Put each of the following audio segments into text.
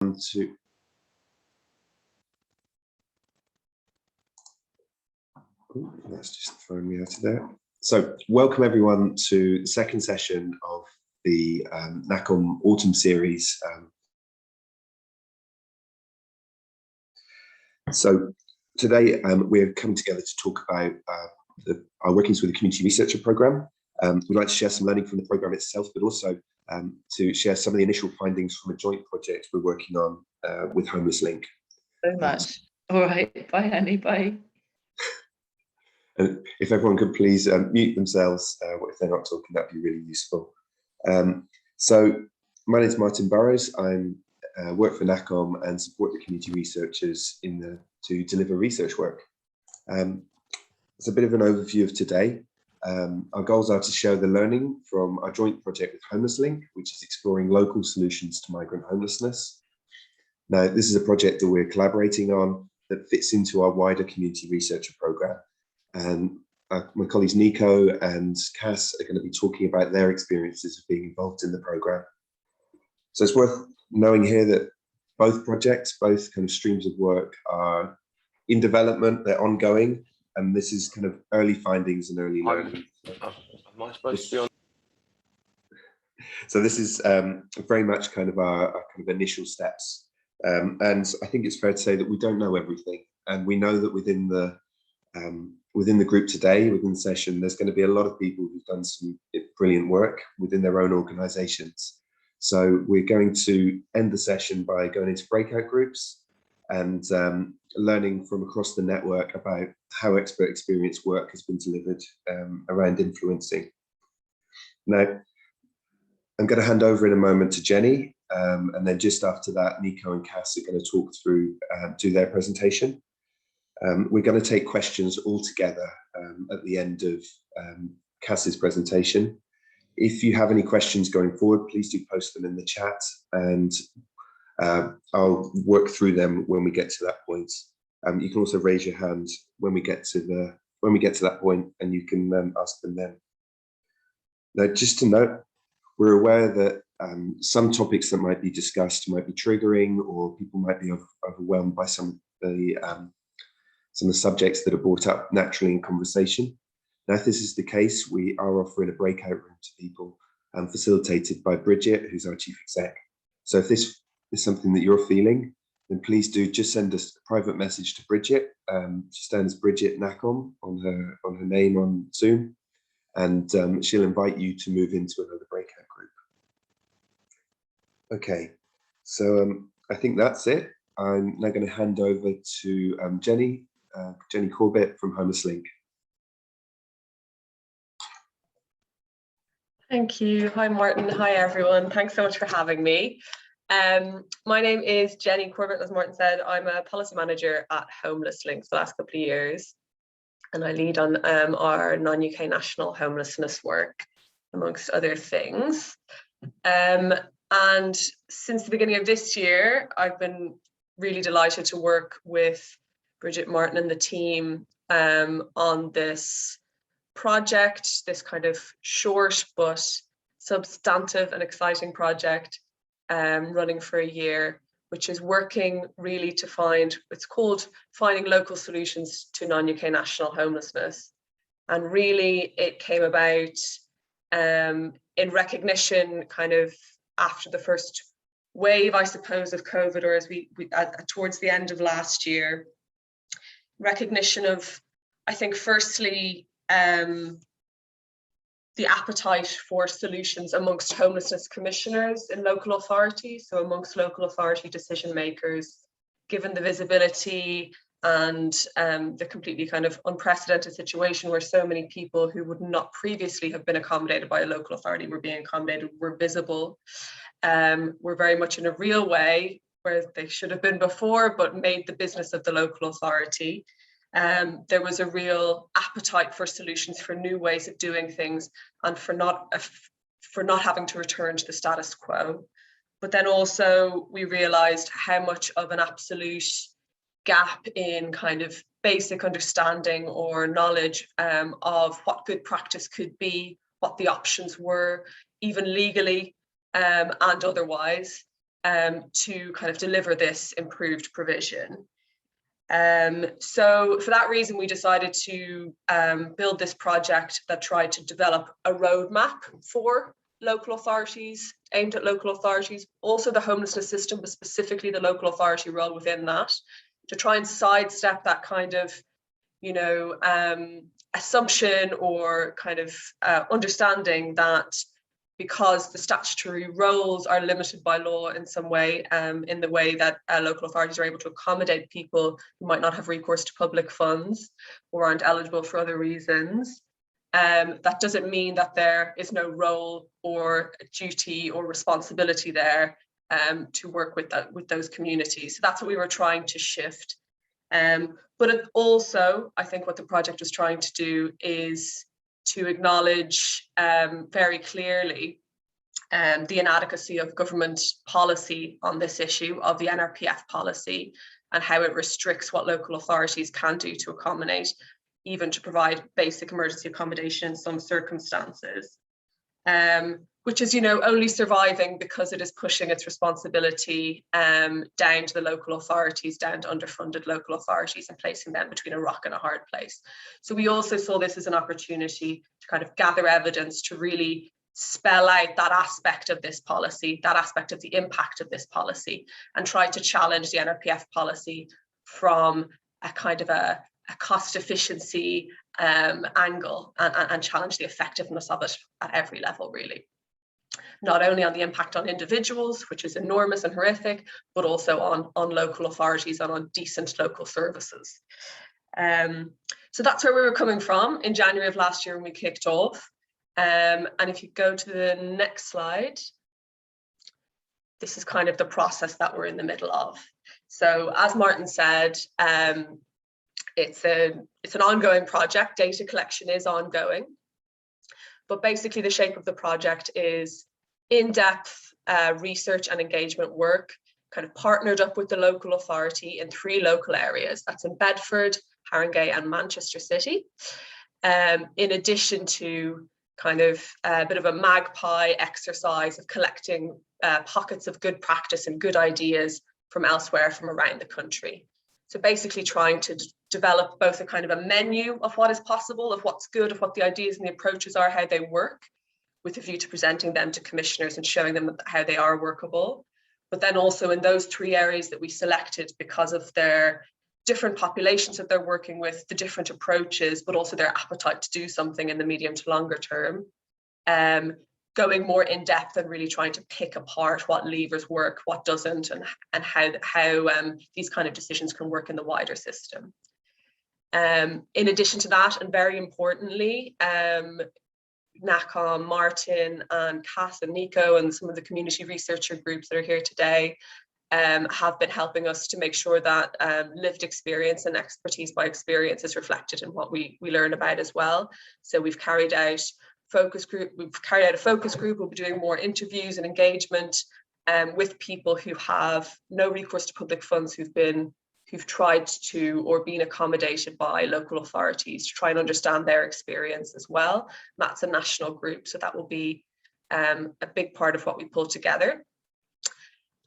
That's just throwing me out of there. So welcome everyone to the second session of the NACCOM Autumn Series. So today we're coming together to talk about our workings with the Community Researcher Programme. We'd like to share some learning from the programme itself, but also to share some of the initial findings from a joint project we're working on with Homeless Link. So much. All right, bye Annie, bye. And if everyone could please mute themselves if they're not talking, that'd be really useful. So my name is Martin Burrows. I work for NACCOM and support the community researchers to deliver research work. It's a bit of an overview of today. Our goals are to share the learning from our joint project with Homeless Link, which is exploring local solutions to migrant homelessness. Now, this is a project that we're collaborating on that fits into our wider community researcher programme. And my colleagues Nico and Cass are going to be talking about their experiences of being involved in the programme. So it's worth knowing here that both projects, both kind of streams of work are in development, they're ongoing, and this is kind of early findings and early learning. Am I supposed to be on? So this is very much kind of our kind of initial steps. And I think it's fair to say that we don't know everything. And we know that within the group today, within the session, there's going to be a lot of people who've done some brilliant work within their own organisations. So we're going to end the session by going into breakout groups and learning from across the network about how expert experience work has been delivered around influencing. Now, I'm going to hand over in a moment to Jenny, and then just after that, Nico and Cass are going to talk through do their presentation. We're going to take questions all together at the end of Cass's presentation. If you have any questions going forward, please do post them in the chat, and I'll work through them when we get to that point. You can also raise your hand when we get to that point, and you can ask them then. Now, just to note, we're aware that some topics that might be discussed might be triggering, or people might be overwhelmed by some of the subjects that are brought up naturally in conversation. Now, if this is the case, we are offering a breakout room to people facilitated by Bridget, who's our chief exec. So if this is something that you're feeling, then please do just send us a private message to Bridget. She stands Bridget NACCOM on her name on Zoom, and she'll invite you to move into another breakout group. Okay, so I think that's it. I'm now going to hand over to Jenny Corbett from Homeless Link. Thank you. Hi, Martin. Hi, everyone. Thanks so much for having me. My name is Jenny Corbett, as Martin said. I'm a policy manager at Homeless Link for the last couple of years, and I lead on our non-UK national homelessness work, amongst other things. And since the beginning of this year, I've been really delighted to work with Bridget, Martin and the team on this project, this kind of short but substantive and exciting project running for a year, which is working really to find, it's called Finding Local Solutions to Non-UK National Homelessness. And really it came about in recognition kind of after the first wave, I suppose, of COVID, or as we towards the end of last year, recognition of, I think, firstly, the appetite for solutions amongst homelessness commissioners in local authorities, so amongst local authority decision makers, given the visibility and the completely kind of unprecedented situation where so many people who would not previously have been accommodated by a local authority were being accommodated, were visible, were very much in a real way where they should have been before, but made the business of the local authority. There was a real appetite for solutions, for new ways of doing things, and for not having to return to the status quo. But then also we realized how much of an absolute gap in kind of basic understanding or knowledge of what good practice could be, what the options were, even legally and otherwise, to kind of deliver this improved provision. So for that reason, we decided to build this project that tried to develop a roadmap for local authorities, aimed at local authorities, also the homelessness system, but specifically the local authority role within that, to try and sidestep that kind of, you know, assumption or kind of understanding that because the statutory roles are limited by law in some way, in the way that local authorities are able to accommodate people who might not have recourse to public funds or aren't eligible for other reasons, that doesn't mean that there is no role or duty or responsibility there to work with those communities. So that's what we were trying to shift. But it also, I think what the project was trying to do is to acknowledge very clearly the inadequacy of government policy on this issue, of the NRPF policy, and how it restricts what local authorities can do to accommodate, even to provide basic emergency accommodation in some circumstances, which is, you know, only surviving because it is pushing its responsibility down to the local authorities, down to underfunded local authorities, and placing them between a rock and a hard place. So we also saw this as an opportunity to kind of gather evidence to really spell out that aspect of this policy, that aspect of the impact of this policy, and try to challenge the NRPF policy from a kind of a cost efficiency angle, and challenge the effectiveness of it at every level, really. Not only on the impact on individuals, which is enormous and horrific, but also on local authorities and on decent local services. So that's where we were coming from in January of last year when we kicked off. And if you go to the next slide, this is kind of the process that we're in the middle of. So as Martin said, it's an ongoing project. Data collection is ongoing. But basically the shape of the project is in-depth research and engagement work, kind of partnered up with the local authority in 3 local areas. That's in Bedford, Haringey and Manchester City. In addition to kind of a bit of a magpie exercise of collecting pockets of good practice and good ideas from elsewhere from around the country. So basically trying to develop both a kind of a menu of what is possible, of what's good, of what the ideas and the approaches are, how they work, with a view to presenting them to commissioners and showing them how they are workable. But then also in those 3 areas that we selected because of their different populations that they're working with, the different approaches, but also their appetite to do something in the medium to longer term, going more in depth and really trying to pick apart what levers work, what doesn't, and how these kind of decisions can work in the wider system. In addition to that, and very importantly, NACCOM, Martin and Cass and Nico and some of the community researcher groups that are here today have been helping us to make sure that lived experience and expertise by experience is reflected in what we learn about as well. So we've carried out a focus group, we'll be doing more interviews and engagement with people who have no recourse to public funds, who've tried to or been accommodated by local authorities, to try and understand their experience as well. That's a national group, so that will be a big part of what we pull together.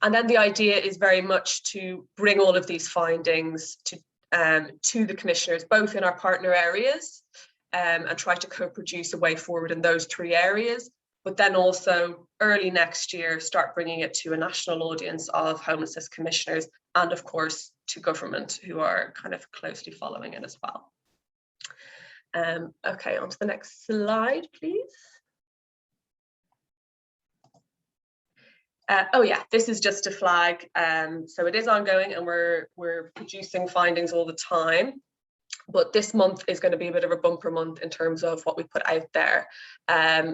And then the idea is very much to bring all of these findings to the commissioners, both in our partner areas, and try to co-produce a way forward in those 3 areas, but then also early next year start bringing it to a national audience of homelessness commissioners, and of course to government, who are kind of closely following it as well. Okay, on to the next slide, please. Oh yeah, this is just a flag. So it is ongoing and we're producing findings all the time. But this month is going to be a bit of a bumper month in terms of what we put out there.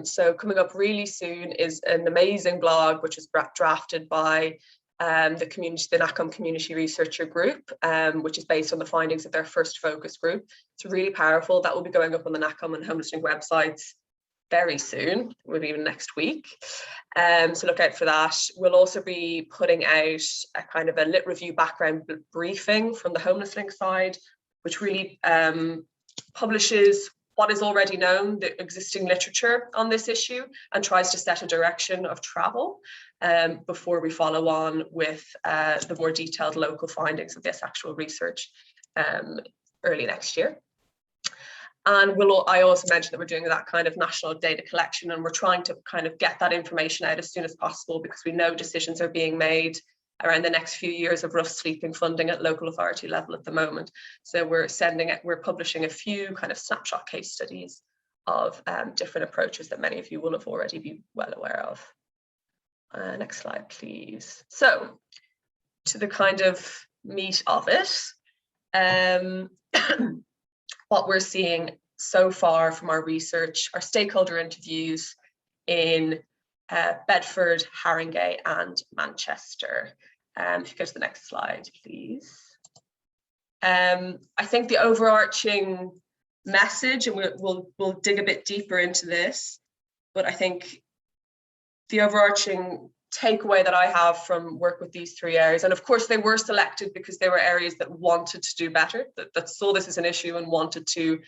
So coming up really soon is an amazing blog, which is drafted by the NACCOM community researcher group, which is based on the findings of their first focus group. It's really powerful. That will be going up on the NACCOM and Homelessness websites very soon, maybe even next week. So look out for that. We'll also be putting out a kind of a lit review background briefing from the Homeless side, which really publishes what is already known, the existing literature on this issue, and tries to set a direction of travel. before we follow on with the more detailed local findings of this actual research early next year. And I also mentioned that we're doing that kind of national data collection, and we're trying to kind of get that information out as soon as possible, because we know decisions are being made around the next few years of rough sleeping funding at local authority level at the moment. So we're publishing a few kind of snapshot case studies of different approaches that many of you will have already be well aware of. Next slide, please. So to the kind of meat of it, what we're seeing so far from our research, our stakeholder interviews in Bedford, Haringey and Manchester. If you go to the next slide, please. I think the overarching message, and we'll dig a bit deeper into this, but I think the overarching takeaway that I have from work with these three areas, and of course they were selected because they were areas that wanted to do better, that saw this as an issue and wanted to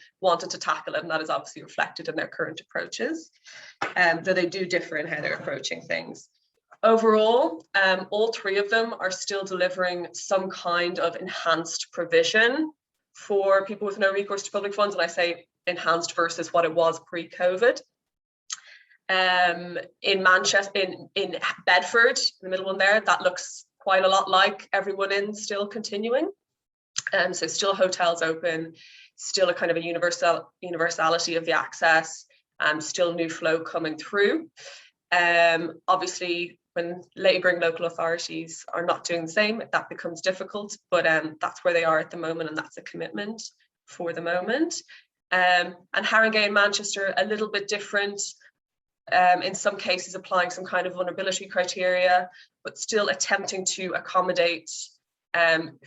tackle it, and that is obviously reflected in their current approaches, though they do differ in how they're approaching things. Overall, all three of them are still delivering some kind of enhanced provision for people with no recourse to public funds, and I say enhanced versus what it was pre-COVID. In Manchester, in Bedford, the middle one there, that looks quite a lot like Everyone In still continuing. So still hotels open, still a kind of a universality of the access, still new flow coming through. Obviously, when labouring local authorities are not doing the same, that becomes difficult, but that's where they are at the moment, and that's a commitment for the moment. And Haringey and Manchester, a little bit different. In some cases applying some kind of vulnerability criteria, but still attempting to accommodate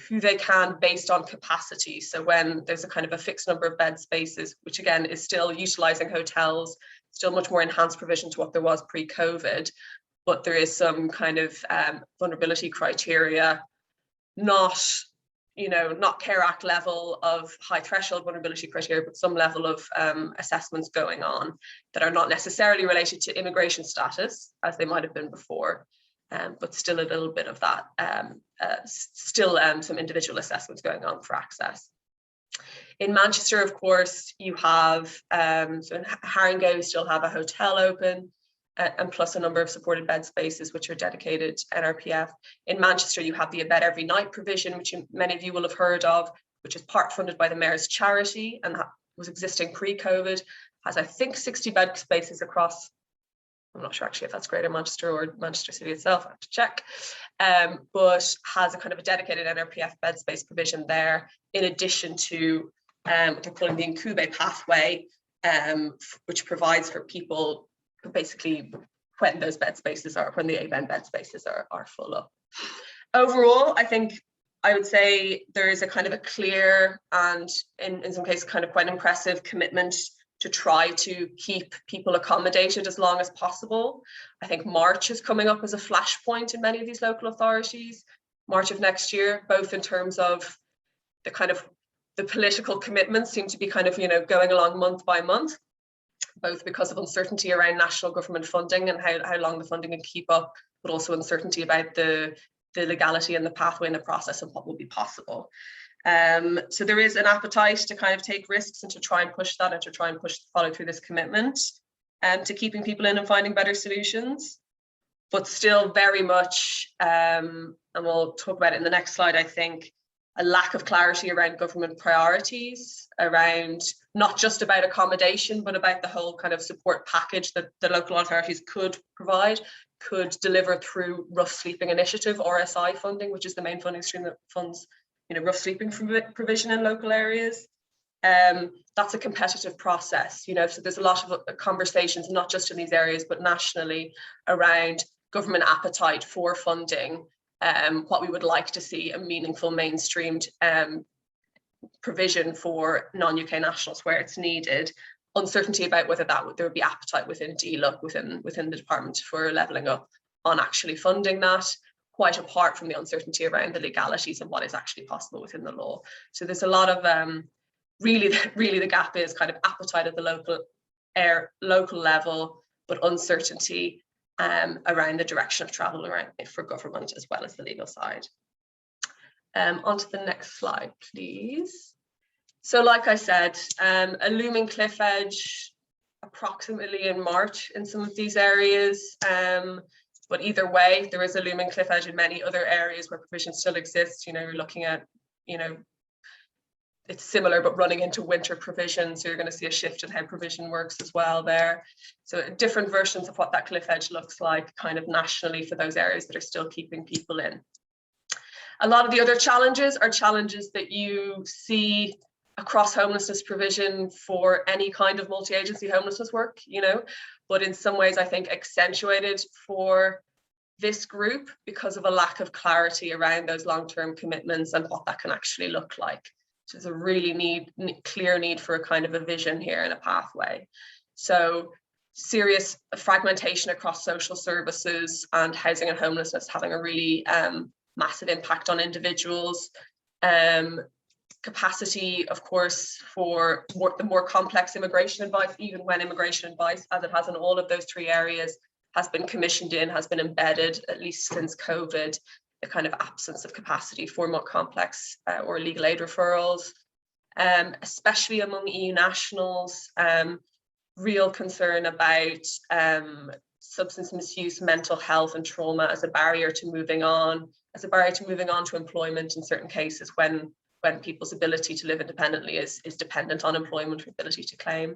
who they can based on capacity. So when there's a kind of a fixed number of bed spaces, which again is still utilising hotels, still much more enhanced provision to what there was pre-COVID, but there is some kind of vulnerability criteria, not CARE Act level of high threshold vulnerability criteria, but some level of assessments going on that are not necessarily related to immigration status, as they might have been before, but still a little bit of that, some individual assessments going on for access. In Manchester, of course, you have, so in Haringey, we still have a hotel open, and plus a number of supported bed spaces which are dedicated NRPF. In Manchester, you have the A Bed Every Night provision, which many of you will have heard of, which is part funded by the Mayor's charity and was existing pre-COVID, has I think 60 bed spaces across, I'm not sure actually if that's Greater Manchester or Manchester City itself, I have to check, but has a kind of a dedicated NRPF bed space provision there, in addition to what they're calling the Incube pathway, which provides for people basically when those bed spaces are, when the ABEN bed spaces are full up. Overall, I think I would say there is a kind of a clear and in some cases kind of quite impressive commitment to try to keep people accommodated as long as possible. I think March is coming up as a flashpoint in many of these local authorities, March of next year, both in terms of the kind of the political commitments seem to be kind of, going along month by month, both because of uncertainty around national government funding and how long the funding can keep up, but also uncertainty about the legality and the pathway and the process of what will be possible. So there is an appetite to kind of take risks and to try and push that and to try and follow through this commitment to keeping people in and finding better solutions, but still very much, and we'll talk about it in the next slide, I think, a lack of clarity around government priorities, around not just about accommodation, but about the whole kind of support package that the local authorities could provide, could deliver through Rough Sleeping Initiative, RSI funding, which is the main funding stream that funds rough sleeping provision in local areas. That's a competitive process, so there's a lot of conversations, not just in these areas, but nationally, around government appetite for funding, what we would like to see a meaningful mainstreamed provision for non-UK nationals where it's needed, uncertainty about whether there would be appetite within DLUC, within the department for levelling up on actually funding that, quite apart from the uncertainty around the legalities and what is actually possible within the law. So there's a lot of really the gap is kind of appetite at the local level, but uncertainty around the direction of travel around for government as well as the legal side. On to the next slide, please. So like I said, a looming cliff edge approximately in March in some of these areas. But either way, there is a looming cliff edge in many other areas where provision still exists. You know, you're looking at, you know, it's similar, but running into winter provision. So you're going to see a shift in how provision works as well there. So different versions of what that cliff edge looks like kind of nationally for those areas that are still keeping people in. A lot of the other challenges are challenges that you see across homelessness provision for any kind of multi-agency homelessness work, you know, but in some ways I think accentuated for this group because of a lack of clarity around those long-term commitments and what that can actually look like. So there's a really clear need for a kind of a vision here and a pathway. So serious fragmentation across social services and housing and homelessness having a really massive impact on individuals. Capacity, of course, for the more complex immigration advice, even when immigration advice, as it has in all of those three areas, has been commissioned in, has been embedded, at least since COVID, the kind of absence of capacity for more complex or legal aid referrals, especially among EU nationals, real concern about substance misuse, mental health and trauma as a barrier to moving on, to employment in certain cases when people's ability to live independently is dependent on employment or ability to claim.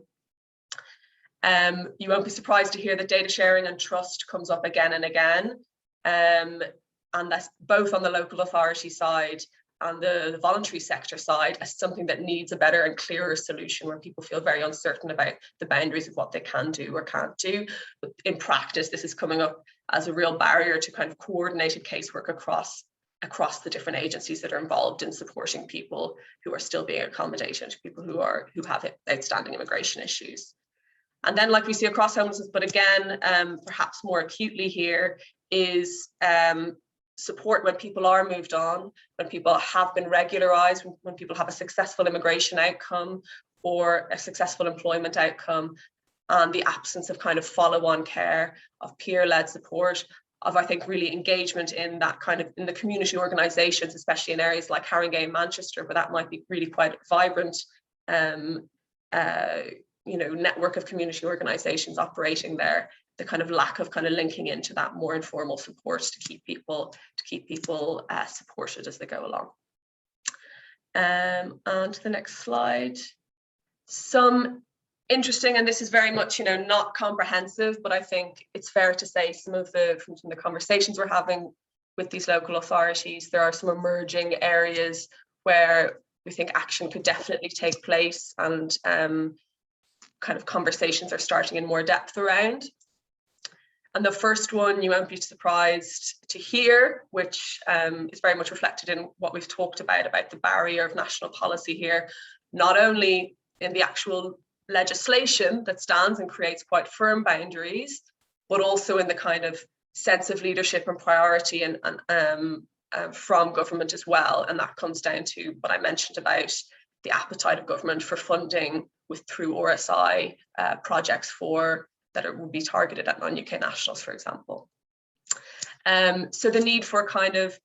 You won't be surprised to hear that data sharing and trust comes up again and again. And that's both on the local authority side and the voluntary sector side as something that needs a better and clearer solution where people feel very uncertain about the boundaries of what they can do or can't do. But in practice, this is coming up as a real barrier to kind of coordinated casework across the different agencies that are involved in supporting people who are still being accommodated, people who have outstanding immigration issues. And then, like we see across homelessness, but again, perhaps more acutely here, is support when people are moved on, when people have been regularized, when people have a successful immigration outcome or a successful employment outcome, and the absence of kind of follow-on care, of peer-led support, of, I think, really engagement in that kind of, in the community organisations, especially in areas like Haringey and Manchester, where that might be really quite vibrant, you know, network of community organisations operating there. The kind of lack of kind of linking into that more informal support to keep people supported as they go along. On to the next slide. Some interesting, and this is very much, you know, not comprehensive, but I think it's fair to say from the conversations we're having with these local authorities, there are some emerging areas where we think action could definitely take place, and kind of conversations are starting in more depth around. And the first one, you won't be surprised to hear, which is very much reflected in what we've talked about the barrier of national policy here, not only in the actual legislation that stands and creates quite firm boundaries, but also in the kind of sense of leadership and priority and from government as well. And that comes down to what I mentioned about the appetite of government for funding through RSI projects that would be targeted at non-UK nationals, for example. So the need for kind of,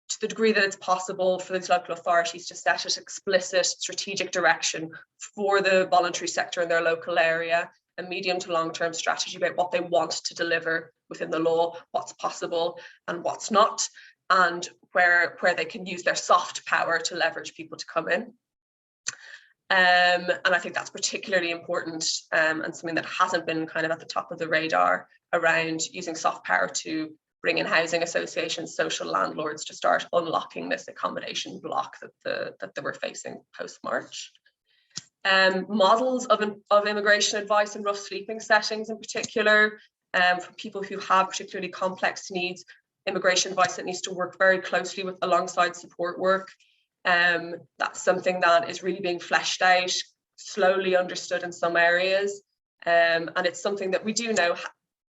to the degree that it's possible for these local authorities to set an explicit strategic direction for the voluntary sector in their local area, a medium to long-term strategy about what they want to deliver within the law, what's possible and what's not, and where they can use their soft power to leverage people to come in. And I think that's particularly important and something that hasn't been kind of at the top of the radar around using soft power to bring in housing associations, social landlords to start unlocking this accommodation block that they were facing post-March. Models of immigration advice in rough sleeping settings in particular, for people who have particularly complex needs, immigration advice that needs to work very closely alongside support work. That's something that is really being fleshed out, slowly understood in some areas. And it's something that we do know,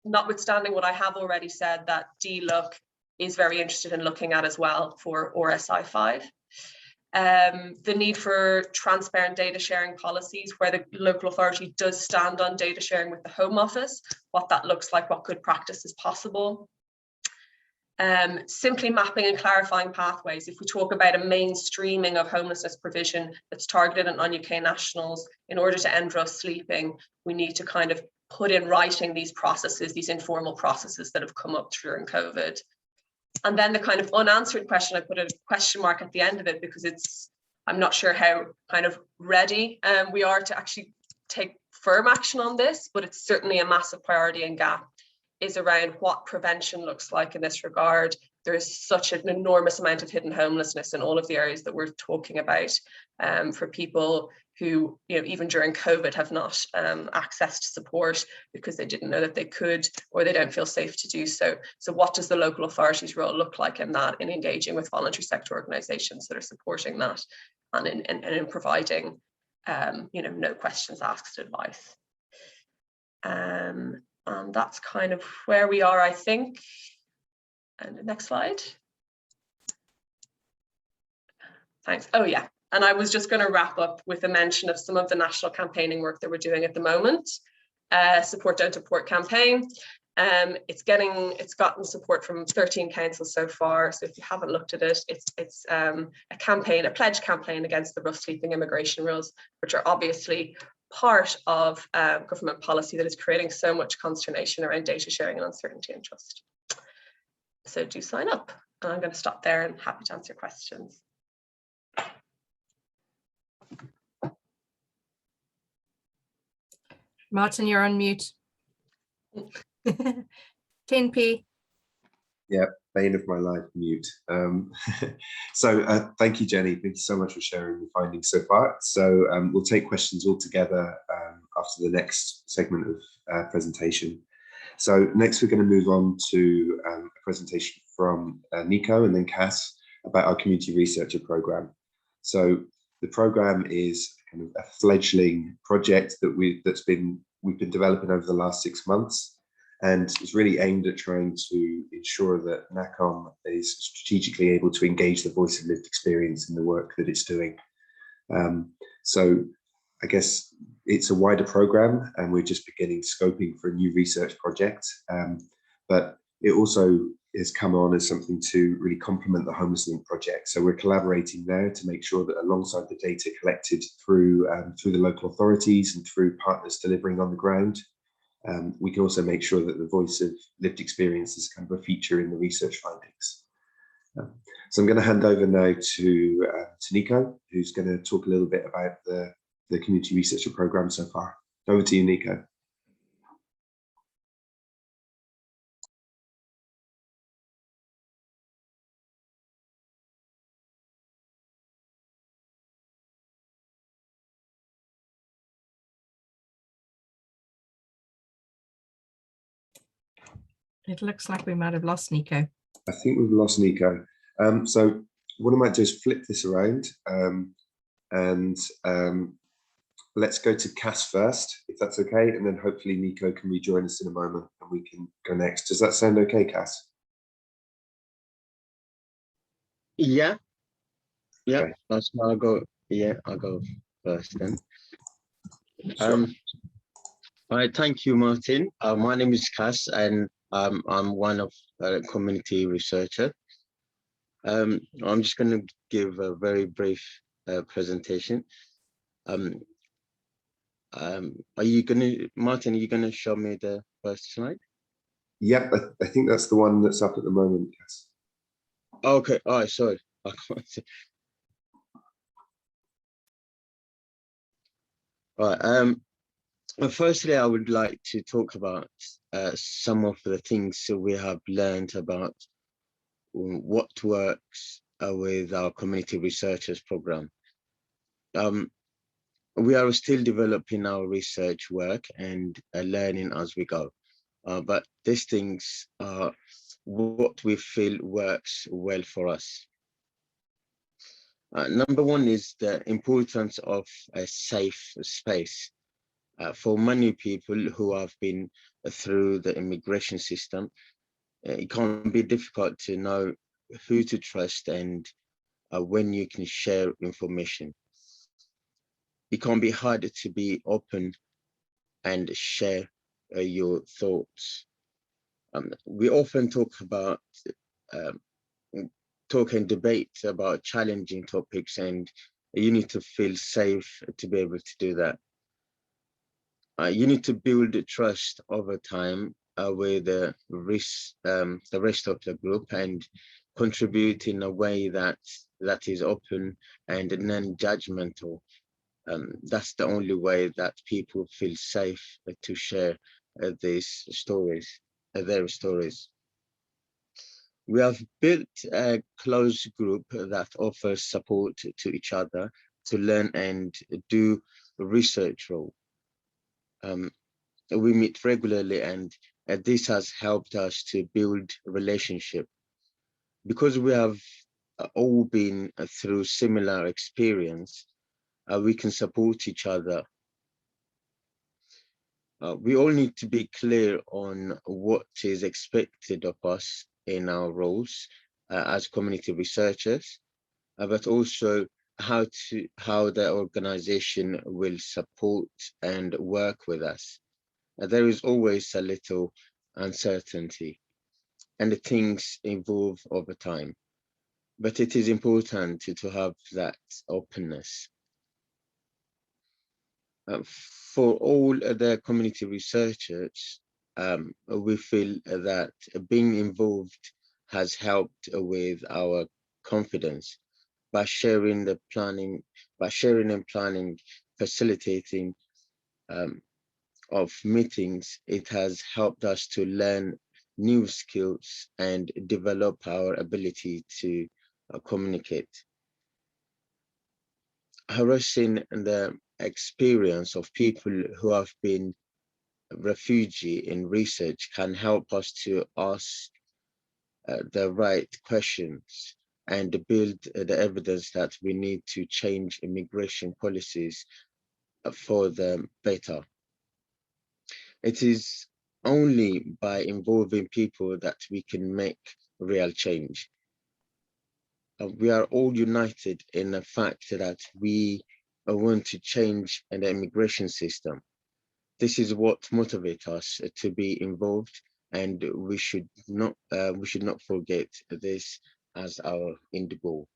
notwithstanding what I have already said, that DLUC is very interested in looking at as well for RSI 5. The need for transparent data sharing policies where the local authority does stand on data sharing with the Home Office, what that looks like, what good practice is possible. Simply mapping and clarifying pathways. If we talk about a mainstreaming of homelessness provision that's targeted at non-UK nationals, in order to end rough sleeping, we need to kind of put in writing these processes, these informal processes that have come up during COVID. And then the kind of unanswered question, I put a question mark at the end of it because I'm not sure how kind of ready we are to actually take firm action on this, but it's certainly a massive priority and gap, is around what prevention looks like in this regard. There is such an enormous amount of hidden homelessness in all of the areas that we're talking about, for people who, even during COVID have not accessed support because they didn't know that they could, or they don't feel safe to do so. So what does the local authority's role look like in that, in engaging with voluntary sector organisations that are supporting that, and in providing, no questions asked advice. And that's kind of where we are, I think. And the next slide. Thanks. Oh yeah, and I was just going to wrap up with a mention of some of the national campaigning work that we're doing at the moment. Support Don't Deport campaign. It's gotten support from 13 councils so far. So if you haven't looked at it, it's a pledge campaign against the rough sleeping immigration rules, which are obviously part of government policy that is creating so much consternation around data sharing and uncertainty and trust. So do sign up. And I'm going to stop there and happy to answer questions. Martin, you're on mute. 10p. Yeah, bane of my life, mute. So thank you, Jenny. Thank you so much for sharing the findings so far. So we'll take questions all together after the next segment of presentation. So next we're going to move on to a presentation from Nico and then Cass about our community researcher program. So the program is kind of a fledgling project that we've been developing over the last 6 months. And it's really aimed at trying to ensure that NACCOM is strategically able to engage the voice of lived experience in the work that it's doing. So I guess it's a wider program and we're just beginning scoping for a new research project. But it also has come on as something to really complement the Homeless Link project. So we're collaborating there to make sure that alongside the data collected through the local authorities and through partners delivering on the ground, we can also make sure that the voice of lived experience is kind of a feature in the research findings. So I'm going to hand over now to Nico, who's going to talk a little bit about the community researcher program so far. Over to you, Nico. It looks like we might have lost Nico. I think we've lost Nico. So what I might do is flip this around and let's go to Cass first, if that's okay, and then hopefully Nico can rejoin us in a moment and we can go next. Does that sound okay, Cass? Yeah. Yeah. Okay. That's I'll go. Yeah, I'll go first then. Sure. All right, thank you, Martin. My name is Cass, and I'm one of community researcher. I'm just going to give a very brief presentation. Are you going to, Martin? Are you going to show me the first slide? Yep, I think that's the one that's up at the moment, Cass. Okay. All right. Sorry. I can't see. All right. Firstly, I would like to talk about some of the things we have learned about what works with our community researchers program. We are still developing our research work and learning as we go, but these things are what we feel works well for us. Number one is the importance of a safe space. For many people who have been through the immigration system, it can be difficult to know who to trust and when you can share information. It can be hard to be open and share your thoughts. We often talk um, and debate about challenging topics, and you need to feel safe to be able to do that. You need to build trust over time with the rest of the group, and contribute in a way that is open and non-judgmental. That's the only way that people feel safe to share these stories, their stories. We have built a close group that offers support to each other to learn and do research role. We meet regularly, and this has helped us to build relationship. Because we have all been through similar experience, we can support each other. We all need to be clear on what is expected of us in our roles as community researchers, but also how the organization will support and work with us. There is always a little uncertainty, and things evolve over time, but it is important to have that openness. For all the community researchers, we feel that being involved has helped with our confidence by sharing and planning, facilitating of meetings. It has helped us to learn new skills and develop our ability to communicate. Harassing the experience of people who have been refugee in research can help us to ask the right questions and build the evidence that we need to change immigration policies for the better. It is only by involving people that we can make real change. We are all united in the fact that we want to change the immigration system. This is what motivates us to be involved, and we should not forget this as our end goal.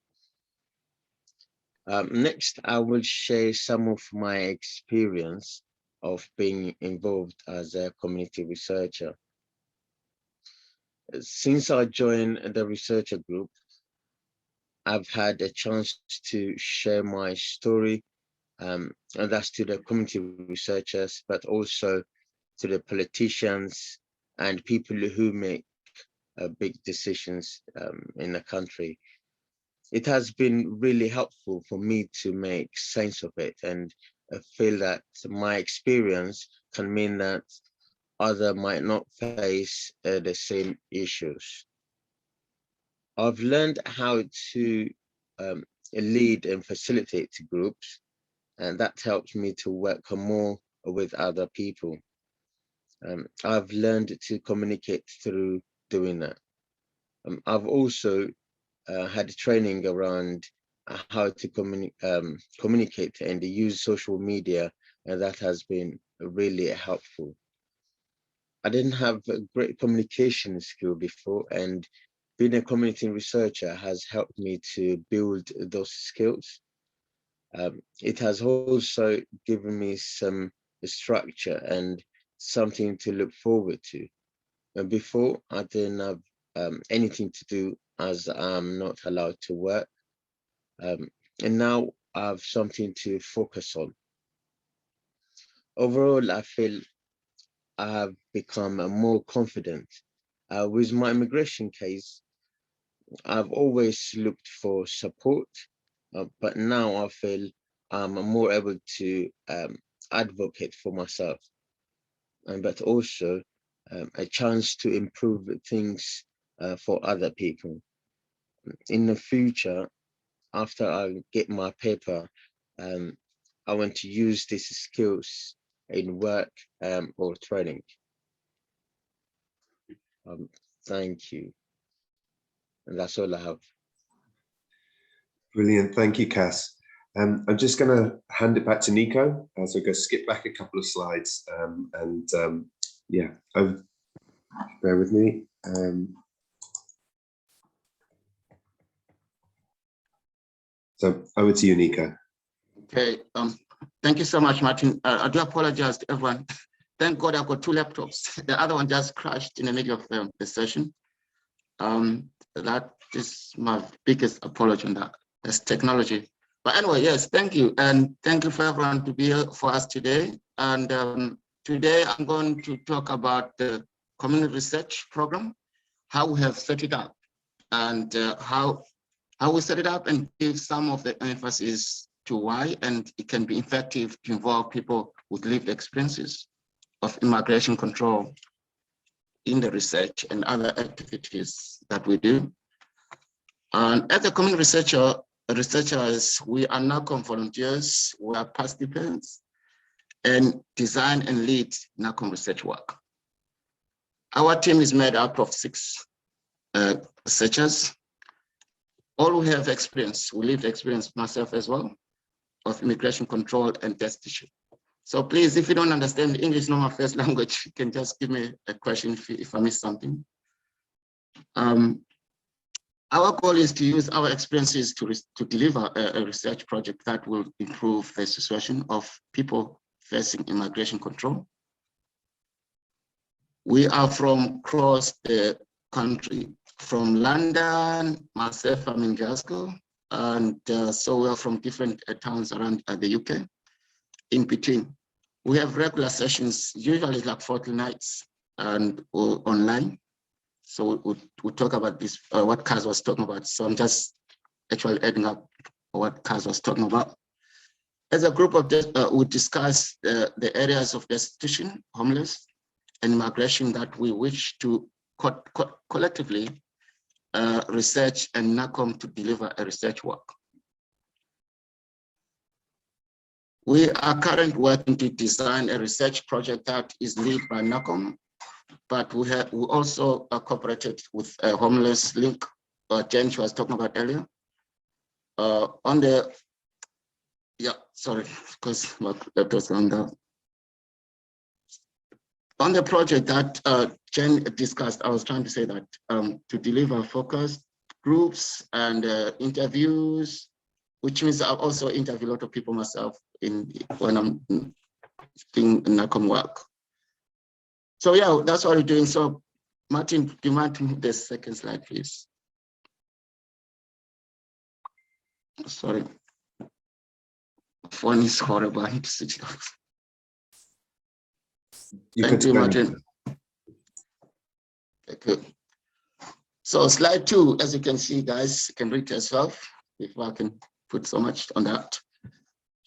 Next, I will share some of my experience of being involved as a community researcher. Since I joined the researcher group, I've had a chance to share my story, and that's to the community researchers, but also to the politicians and people who make big decisions in the country. It has been really helpful for me to make sense of it, and feel that my experience can mean that others might not face the same issues. I've learned how to lead and facilitate groups, and that helps me to work more with other people. I've learned to communicate through doing that. I've also had training around how to communicate and use social media, and that has been really helpful. I didn't have a great communication skill before, and being a community researcher has helped me to build those skills. It has also given me some structure and something to look forward to. And before, I didn't have anything to do, as I'm not allowed to work. And now I have something to focus on. Overall, I feel I have become more confident. With my immigration case, I've always looked for support, but now I feel I'm more able to advocate for myself, but also a chance to improve things for other people. In the future, after I get my paper, I want to use these skills in work or training. Thank you. And that's all I have. Brilliant. Thank you, Cass. I'm just going to hand it back to Nico. So I'm going to skip back a couple of slides yeah, bear with me. So over to you, Nico. Okay, thank you so much, Martin. I do apologize to everyone. Thank God I've got two laptops. The other one just crashed in the middle of the session. That is my biggest apology on that. That's technology. But anyway, yes, thank you. And thank you for everyone to be here for us today. And today I'm going to talk about the community research program, how we have set it up, and how we set it up, and give some of the emphasis to why and it can be effective to involve people with lived experiences of immigration control in the research and other activities that we do. And as a community researchers, we are NACCOM volunteers, we are participants, and design and lead NACCOM research work. Our team is made up of 6 researchers. All we have experience, we lived experience, myself as well, of immigration control and destitution. So please, if you don't understand English, not my first language, you can just give me a question if I miss something. Our goal is to use our experiences to deliver a research project that will improve the situation of people facing immigration control. We are from across the country, from London, myself, I'm in Glasgow, and so we're from different towns around the UK. In between, we have regular sessions, usually like 40 nights and online. So we'll talk about this, what Kaz was talking about. So I'm just actually adding up what Kaz was talking about. As a group of this, we discuss the areas of destitution, homeless, and migration that we wish to collectively research and NACCOM to deliver a research work. We are currently working to design a research project that is led by NACCOM, but we also cooperated with a homeless link, Jen was talking about earlier. Because my laptop's gone down. On the project that Jen discussed, I was trying to say that to deliver focused groups and interviews, which means I also interview a lot of people myself when I'm doing NACCOM work. So yeah, that's what we're doing. So Martin, do you mind to move the second slide, please? Sorry, phone is horrible. I need to switch it off. Thank you, Martin. Okay, good. So slide 2, as you can see, guys, you can read yourself if I can put so much on that.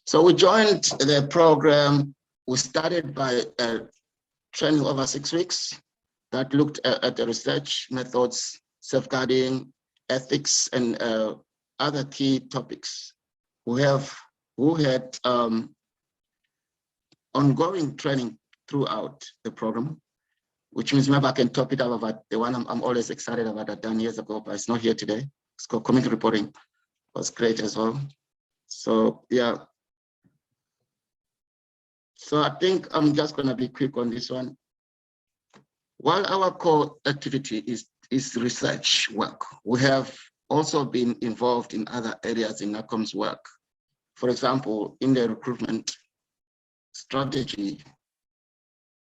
So we joined the program. We started by training over 6 weeks that looked at the research methods, safeguarding, ethics, and other key topics. We had ongoing training throughout the program, which means maybe I can top it up about the one I'm always excited about that done years ago, but it's not here today. It's called community reporting. It was great as well. So yeah. So I think I'm just gonna be quick on this one. While our core activity is research work, we have also been involved in other areas in NACCOM's work. For example, in the recruitment, strategy,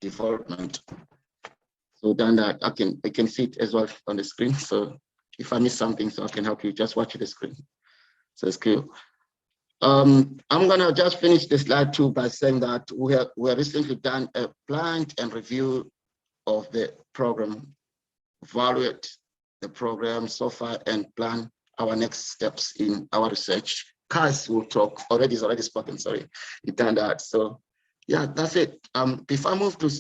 development. So then that I can see it as well on the screen. So if I miss something, so I can help you, just watch the screen. So it's cool. I'm gonna just finish the slide 2 by saying that we have recently done a blind and review of the program, evaluate the program so far, and plan our next steps in our research. Kaz will talk, he's already spoken, sorry, he turned out. So yeah, that's it. Before I move to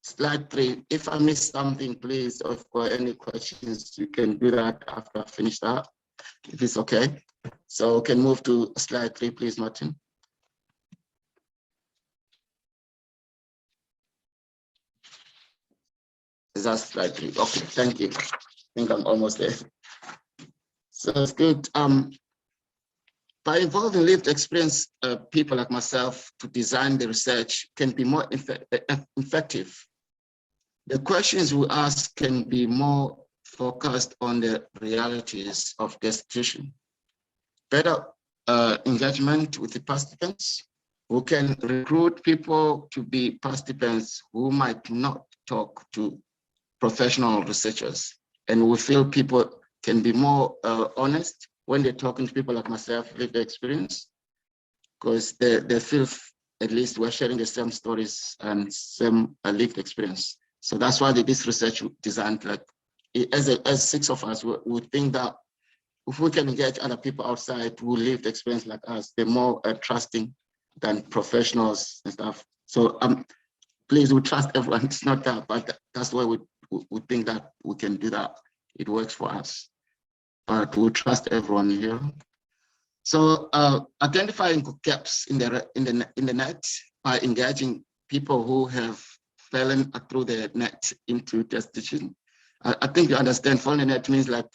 slide 3, if I missed something, please, or if there are any questions, you can do that after I finish that, if it's okay. So we can move to slide 3, please, Martin. Is that slide 3? Okay, thank you. I think I'm almost there. So it's good. by involving lived experience people like myself to design the research can be more effective. The questions we ask can be more focused on the realities of destitution. Better engagement with the participants, who can recruit people to be participants who might not talk to professional researchers. And we feel people can be more honest when they're talking to people like myself, lived experience, because they feel at least we're sharing the same stories and same lived experience. So that's why this research designed, like, as 6 of us, we think that if we can engage other people outside who lived experience like us, they're more trusting than professionals and stuff. So please, we trust everyone. It's not that, but that's why we think that we can do that. It works for us, but we trust everyone here. So identifying gaps in the net by engaging people who have fallen through the net into destitution. I think you understand, falling in the net means like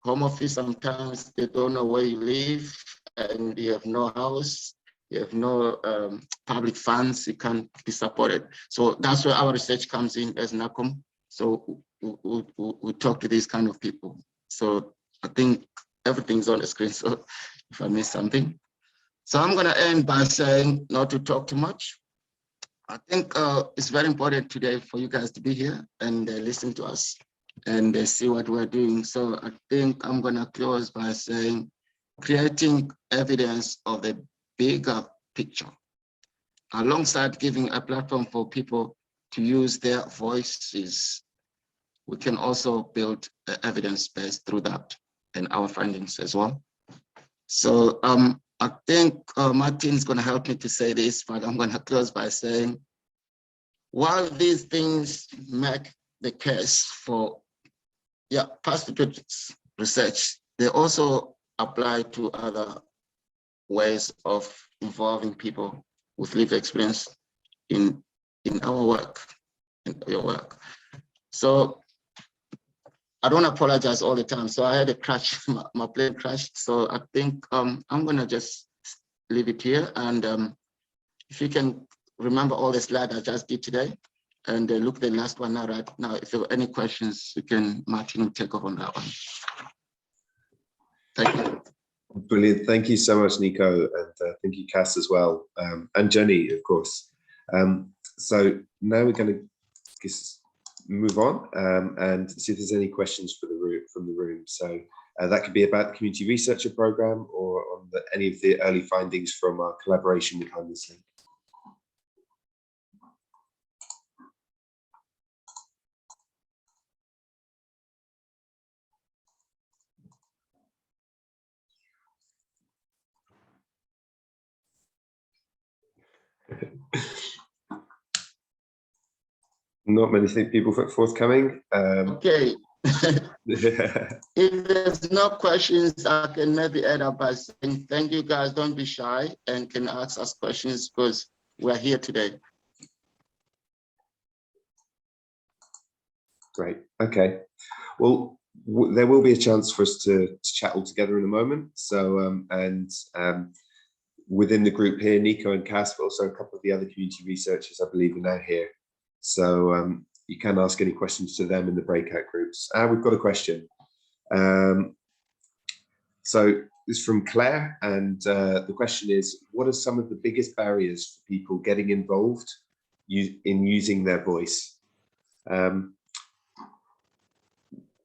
home office. Sometimes they don't know where you live and you have no house, you have no public funds, you can't be supported. So that's where our research comes in as NACCOM. So we talk to these kind of people. So I think everything's on the screen. So if I miss something. So I'm gonna end by saying not to talk too much. I think it's very important today for you guys to be here and listen to us and see what we're doing. So I think I'm gonna close by saying, creating evidence of the bigger picture, alongside giving a platform for people to use their voices. We can also build evidence base through that and our findings as well. So I think Martin's gonna help me to say this, but I'm gonna close by saying, while these things make the case for participants research, they also apply to other ways of involving people with lived experience in our work, in your work. So I don't apologize all the time. So I had a crash, my plane crashed. So I think I'm gonna just leave it here. And if you can remember all the slides I just did today, and look at the last one now, right now. If there are any questions, you can, Martin, take over on that one. Thank you. Brilliant. Thank you so much, Nico. And thank you, Cass, as well. And Jenny, of course. So now we're going to move on and see if there's any questions from the room. So that could be about the community researcher program or on any of the early findings from our collaboration with homelessness. Not many people forthcoming. Okay. If there's no questions, I can maybe add up by saying thank you guys. Don't be shy and can ask us questions because we're here today. Great. Okay. Well, there will be a chance for us to chat all together in a moment. So within the group here, Nico and Cass, but also a couple of the other community researchers, I believe, are now here. So you can ask any questions to them in the breakout groups. We've got a question. So this is from Claire, and the question is, what are some of the biggest barriers for people getting involved in using their voice?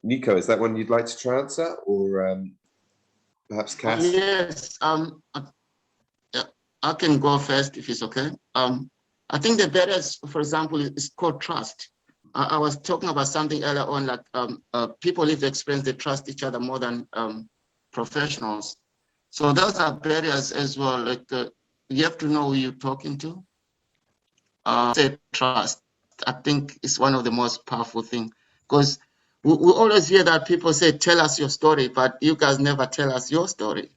Nico, is that one you'd like to try answer, or perhaps Cass? Yes, I can go first if it's okay. I think the barriers, for example, is called trust. I was talking about something earlier on, like people live experience, they trust each other more than professionals. So those are barriers as well. Like you have to know who you're talking to. Say trust. I think it's one of the most powerful things, because we always hear that people say, tell us your story, but you guys never tell us your story.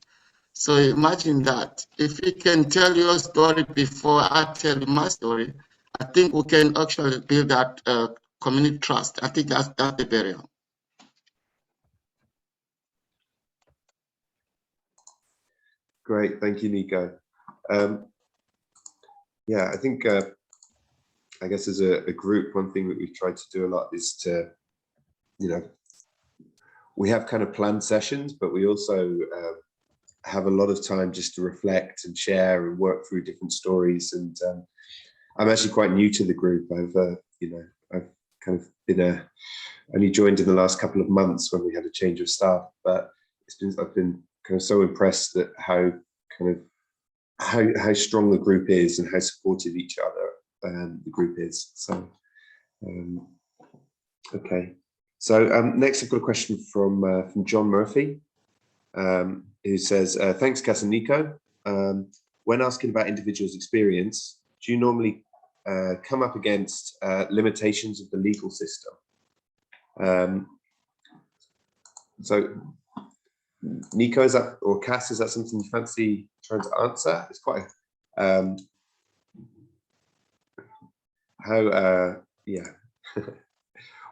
So imagine that. If you can tell your story before I tell you my story, I think we can actually build that community trust. I think that's the barrier. Great, thank you, Nico. Yeah, I think, I guess as a group, one thing that we've tried to do a lot is to, we have kind of planned sessions, but we also have a lot of time just to reflect and share and work through different stories. And I'm actually quite new to the group. I've kind of been only joined in the last couple of months when we had a change of staff, but I've been kind of so impressed at how strong the group is and how supportive each other the group is. So, okay. So next I've got a question from John Murphy, who says, thanks, Cass and Nico. When asking about individuals' experience, do you normally come up against limitations of the legal system? So Nico, is that, or Cass, is that something you fancy trying to answer? It's quite yeah.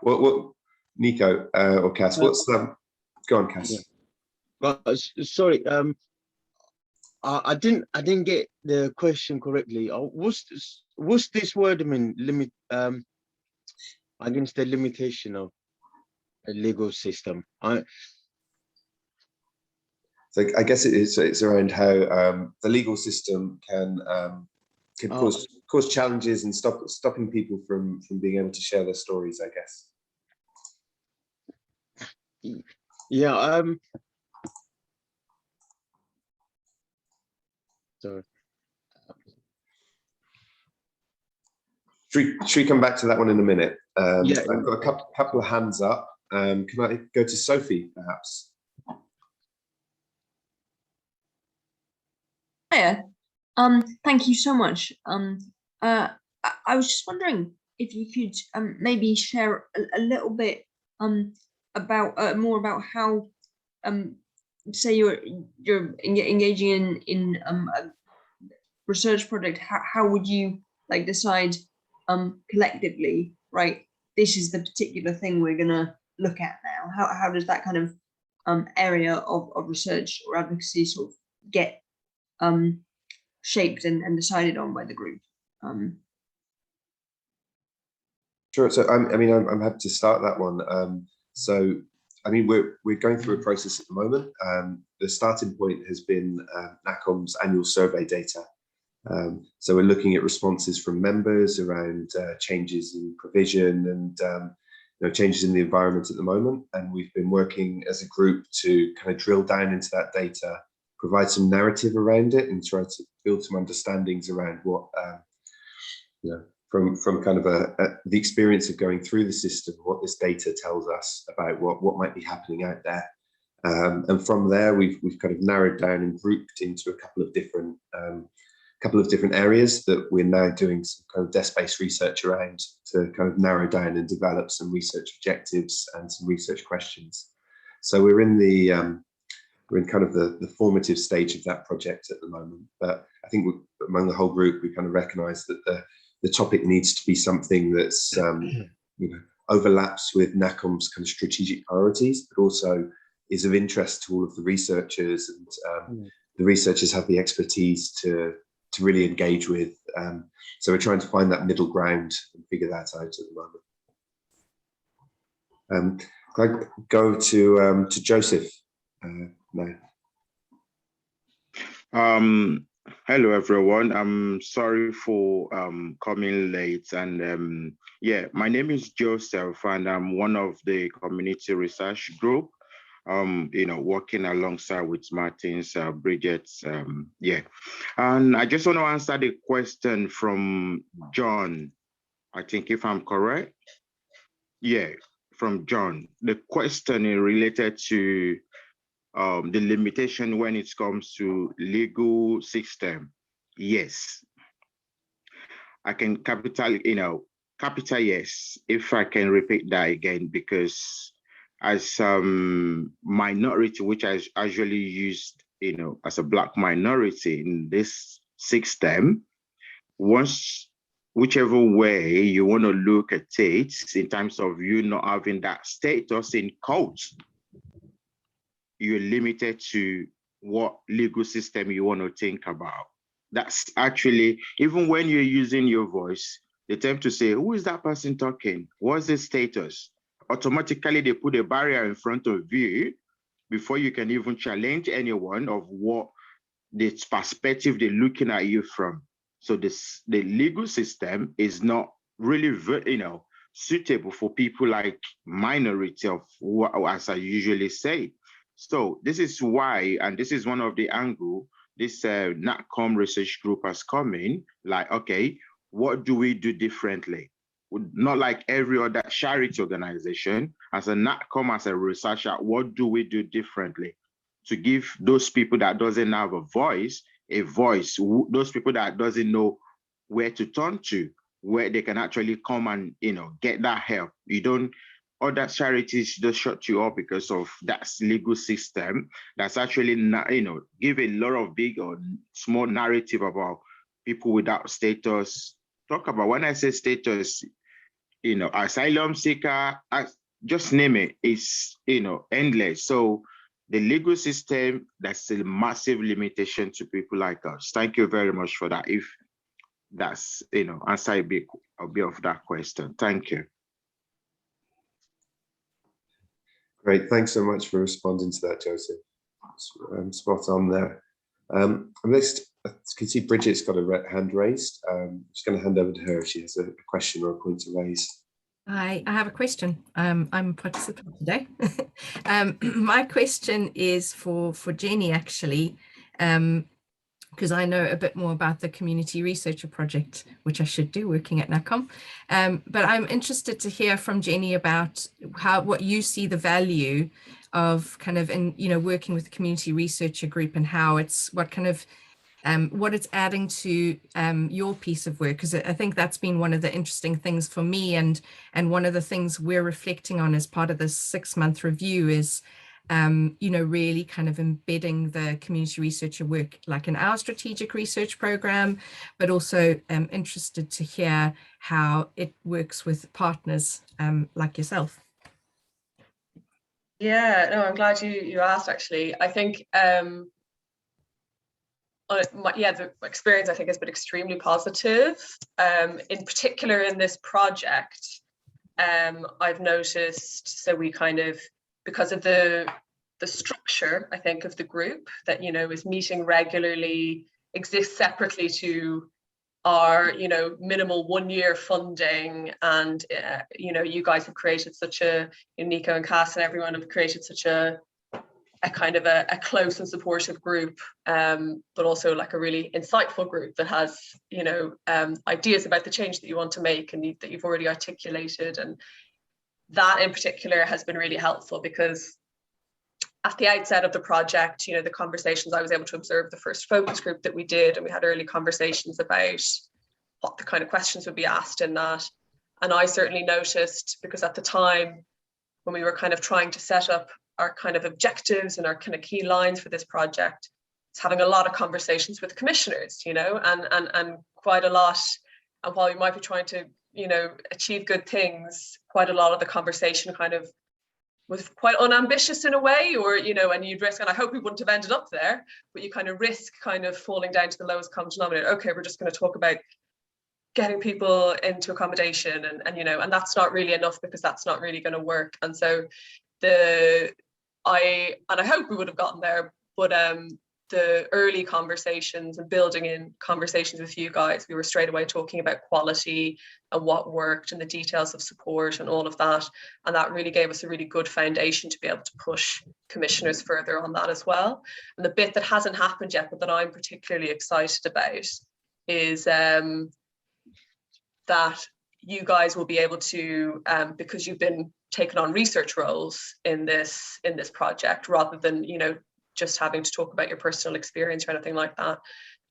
what Nico or Cass, what's go on, Cass. Yeah. Sorry, I didn't get the question correctly. What's this word mean? Limit against the limitation of a legal system. So I guess it's around how the legal system can cause challenges and stopping people from being able to share their stories, I guess. Yeah. Sorry. Should we come back to that one in a minute? Yeah. I've got a couple of hands up. Can I go to Sophie, perhaps? Hiya. Thank you so much. I was just wondering if you could maybe share a little bit about more about how say you're engaging in a research project. How would you like decide collectively, right? This is the particular thing we're gonna look at now. How does that kind of area of research or advocacy sort of get shaped and decided on by the group? Sure. So I'm happy to start that one. So I mean, we're going through a process at the moment. The starting point has been NACCOM's annual survey data. So we're looking at responses from members around changes in provision and changes in the environment at the moment. And we've been working as a group to kind of drill down into that data, provide some narrative around it, and try to build some understandings around what from kind of the experience of going through the system, what this data tells us about what might be happening out there. And from there, we've kind of narrowed down and grouped into a couple of different areas that we're now doing some kind of desk-based research around to kind of narrow down and develop some research objectives and some research questions. So we're in kind of the formative stage of that project at the moment. But I think among the whole group, we kind of recognise that the topic needs to be something that's overlaps with NACCOM's kind of strategic priorities, but also is of interest to all of the researchers, and the researchers have the expertise to really engage with. So we're trying to find that middle ground and figure that out at the moment. Can I go to Joseph now? Hello everyone. I'm sorry for coming late, and yeah, my name is Joseph, and I'm one of the community research group. Working alongside with Martin's, Bridget, yeah. And I just want to answer the question from John, I think, if I'm correct. Yeah, from John. The question is related to the limitation when it comes to legal system. Yes. I can capital yes, if I can repeat that again, because as minority, which I usually used, as a Black minority in this system, whichever way you want to look at it, in terms of you not having that status in court, you're limited to what legal system you want to think about. That's actually, even when you're using your voice, they tend to say, who is that person talking? What's the status? Automatically, they put a barrier in front of you before you can even challenge anyone of what the perspective they're looking at you from. So the legal system is not really, suitable for people like minority of, as I usually say. So this is why, and this is one of the angle this NACCOM research group has come in, like, okay, what do we do differently? Not like every other charity organization. As a NACCOM, as a researcher, what do we do differently to give those people that doesn't have a voice, those people that doesn't know where to turn to, where they can actually come and, get that help. Other charities just shut you up because of that legal system that's actually not, give a lot of big or small narrative about people without status. Talk about, when I say status, asylum seeker, just name it, it's, endless. So the legal system, that's a massive limitation to people like us. Thank you very much for that. If that's, answer a bit of that question. Thank you. Great, thanks so much for responding to that, Joseph. Spot on there. Next, I can see Bridget's got a hand raised. I'm just going to hand over to her if she has a question or a point to raise. I have a question. I'm a participant today. My question is for Jenny, actually, because I know a bit more about the community researcher project, which I should do working at NACCOM. But I'm interested to hear from Jenny about what you see the value of kind of working with the community researcher group, and how what it's adding to your piece of work, because I think that's been one of the interesting things for me, and one of the things we're reflecting on as part of this 6-month review is really kind of embedding the community researcher work like in our strategic research program, but also interested to hear how it works with partners like yourself. Yeah, no, I'm glad you asked, actually. I think the experience, I think, has been extremely positive. In particular in this project, I've noticed, so we kind of, because of the structure, I think, of the group that, is meeting regularly, exists separately to our, minimal 1-year funding. And, you guys have created such Nico and Cass and everyone have created such a kind of a close and supportive group, but also like a really insightful group that has, ideas about the change that you want to make and that you've already articulated. And that in particular has been really helpful, because at the outset of the project, the conversations, I was able to observe the first focus group that we did, and we had early conversations about what the kind of questions would be asked in that. And I certainly noticed, because at the time when we were kind of trying to set up our kind of objectives and our kind of key lines for this project, it's having a lot of conversations with commissioners, and quite a lot. And while we might be trying to, achieve good things, quite a lot of the conversation kind of was quite unambitious in a way, or, and you'd risk, and I hope we wouldn't have ended up there, but you kind of risk kind of falling down to the lowest common denominator. Okay, we're just going to talk about getting people into accommodation, and that's not really enough, because that's not really going to work. And so I hope we would have gotten there, but the early conversations and building in conversations with you guys, we were straight away talking about quality and what worked and the details of support and all of that. And that really gave us a really good foundation to be able to push commissioners further on that as well. And the bit that hasn't happened yet, but that I'm particularly excited about, is that you guys will be able to, because you've been taken on research roles in this project, rather than, just having to talk about your personal experience or anything like that.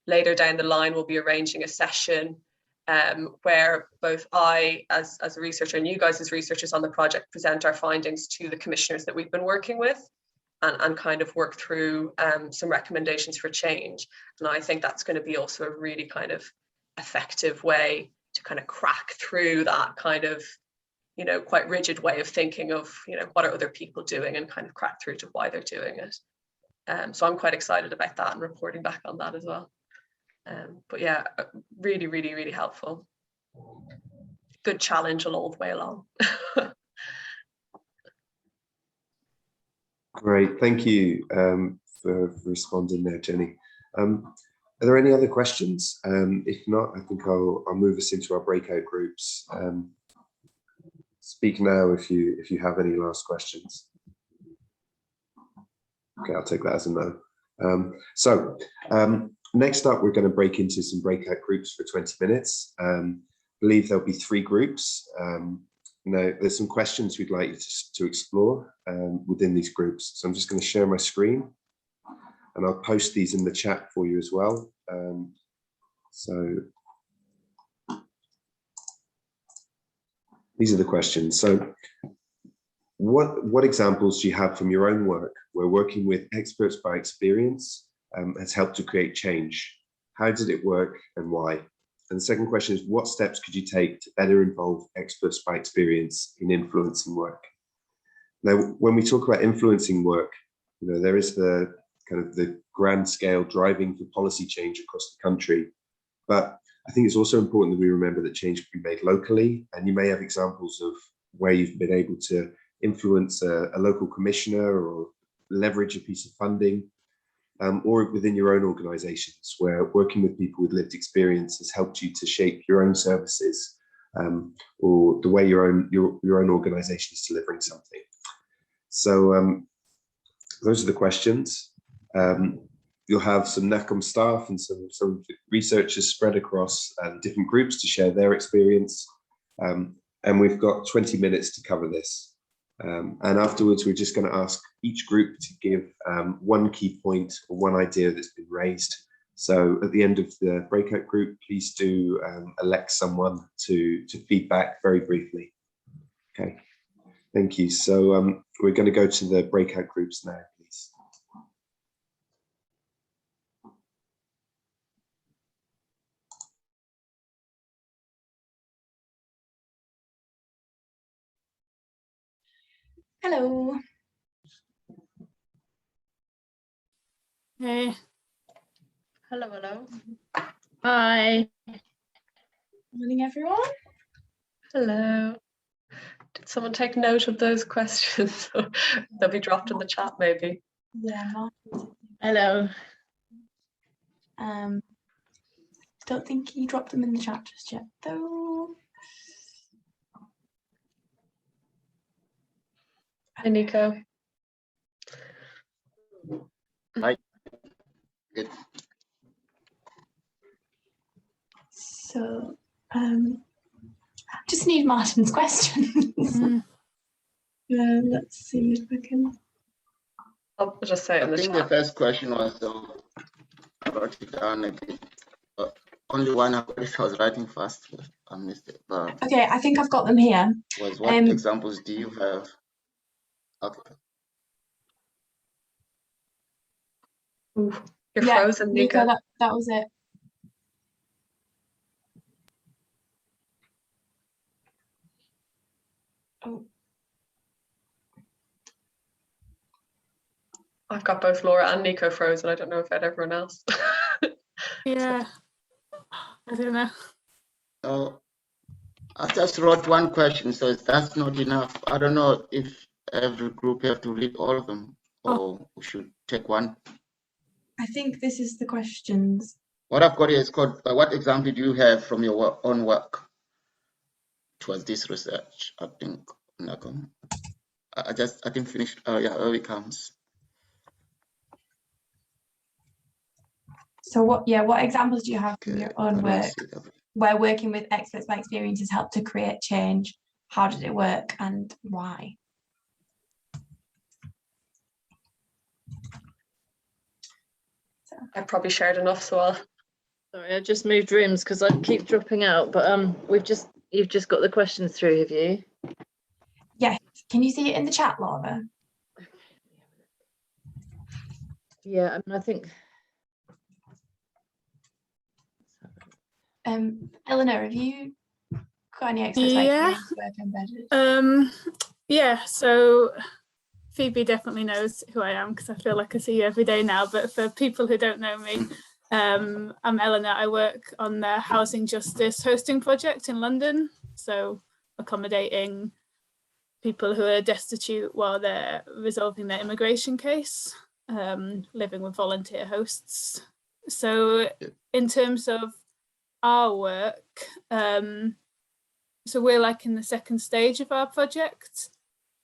Later down the line, we'll be arranging a session where both I, as a researcher, and you guys as researchers on the project, present our findings to the commissioners that we've been working with, and kind of work through some recommendations for change. And I think that's going to be also a really kind of effective way to kind of crack through that kind of, quite rigid way of thinking of, what are other people doing, and kind of crack through to why they're doing it. So I'm quite excited about that and reporting back on that as well. But yeah, really, really, really helpful. Good challenge all the way along. Great, thank you for responding there, Jenny. Are there any other questions? If not, I think I'll move us into our breakout groups. Speak now if you have any last questions. Okay, I'll take that as a no. Next up, we're going to break into some breakout groups for 20 minutes. I believe there'll be 3 groups. Now, there's some questions we'd like you to explore within these groups. So I'm just going to share my screen, and I'll post these in the chat for you as well. So these are the questions. So what examples do you have from your own work where working with experts by experience has helped to create change? How did it work and why? And the second question is, what steps could you take to better involve experts by experience in influencing work? Now, when we talk about influencing work, you know, there is the kind of the grand scale driving for policy change across the country. But I think it's also important that we remember that change can be made locally, and you may have examples of where you've been able to influence a local commissioner or leverage a piece of funding, or within your own organizations where working with people with lived experience has helped you to shape your own services, or the way your own organization is delivering something. So those are the questions. You'll have some NACCOM staff and some researchers spread across different groups to share their experience. And we've got 20 minutes to cover this. And afterwards, we're just going to ask each group to give one key point or one idea that's been raised. So at the end of the breakout group, please do elect someone to feedback very briefly. Okay, thank you. So we're going to go to the breakout groups now, please. Hello. Hey. Hello, hello. Hi. Morning, everyone. Hello. Did someone take note of those questions? They'll be dropped in the chat, maybe. Yeah. Hello. Don't think he dropped them in the chat just yet, though. Hi, Nico. Hi. Good. So, just need Martin's questions. Let's see if I can. I'll just say it in I the think chat. the first question was, I wrote it down again. Only one I was writing fast. I missed it. But Okay, I think I've got them here. was what examples do you have? Okay. Ooh, you're Yeah, frozen, Nico. that was it. Oh. I've got both Laura and Nico frozen. I don't know about everyone else. Yeah, I don't know. So I just wrote one question, so that's not enough. I don't know if every group have to read all of them, or we should take one. I think this is the questions. What I've got here is called, what example do you have from your own work towards this research? I think, NACCOM. I didn't finish. Oh yeah, here it comes. So what examples do you have from your own work where working with experts by experience has helped to create change? How did it work and why? So. I probably shared enough, so I'll. Sorry, I just moved rooms because I keep dropping out, but you've just got the questions through, have you? Yes. Can you see it in the chat, Laura? Yeah, I mean, I think. Eleanor, have you got any experts by experience work embedded? Yeah, so Phoebe definitely knows who I am because I feel like I see you every day now, but for people who don't know me, I'm Eleanor. I work on the Housing Justice Hosting Project in London, so accommodating people who are destitute while they're resolving their immigration case, living with volunteer hosts. So in terms of our work, so we're like in the second stage of our project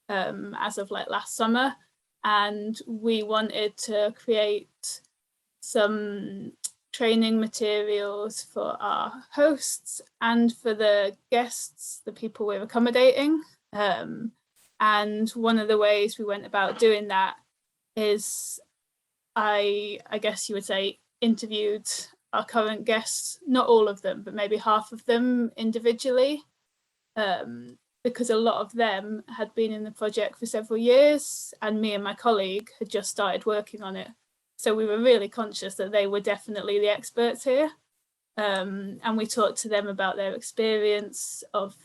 as of like last summer, and we wanted to create some training materials for our hosts and for the guests, the people we're accommodating. And one of the ways we went about doing that is I guess you would say interviewed our current guests, not all of them, but maybe half of them individually, because a lot of them had been in the project for several years and me and my colleague had just started working on it. So we were really conscious that they were definitely the experts here. And we talked to them about their experience of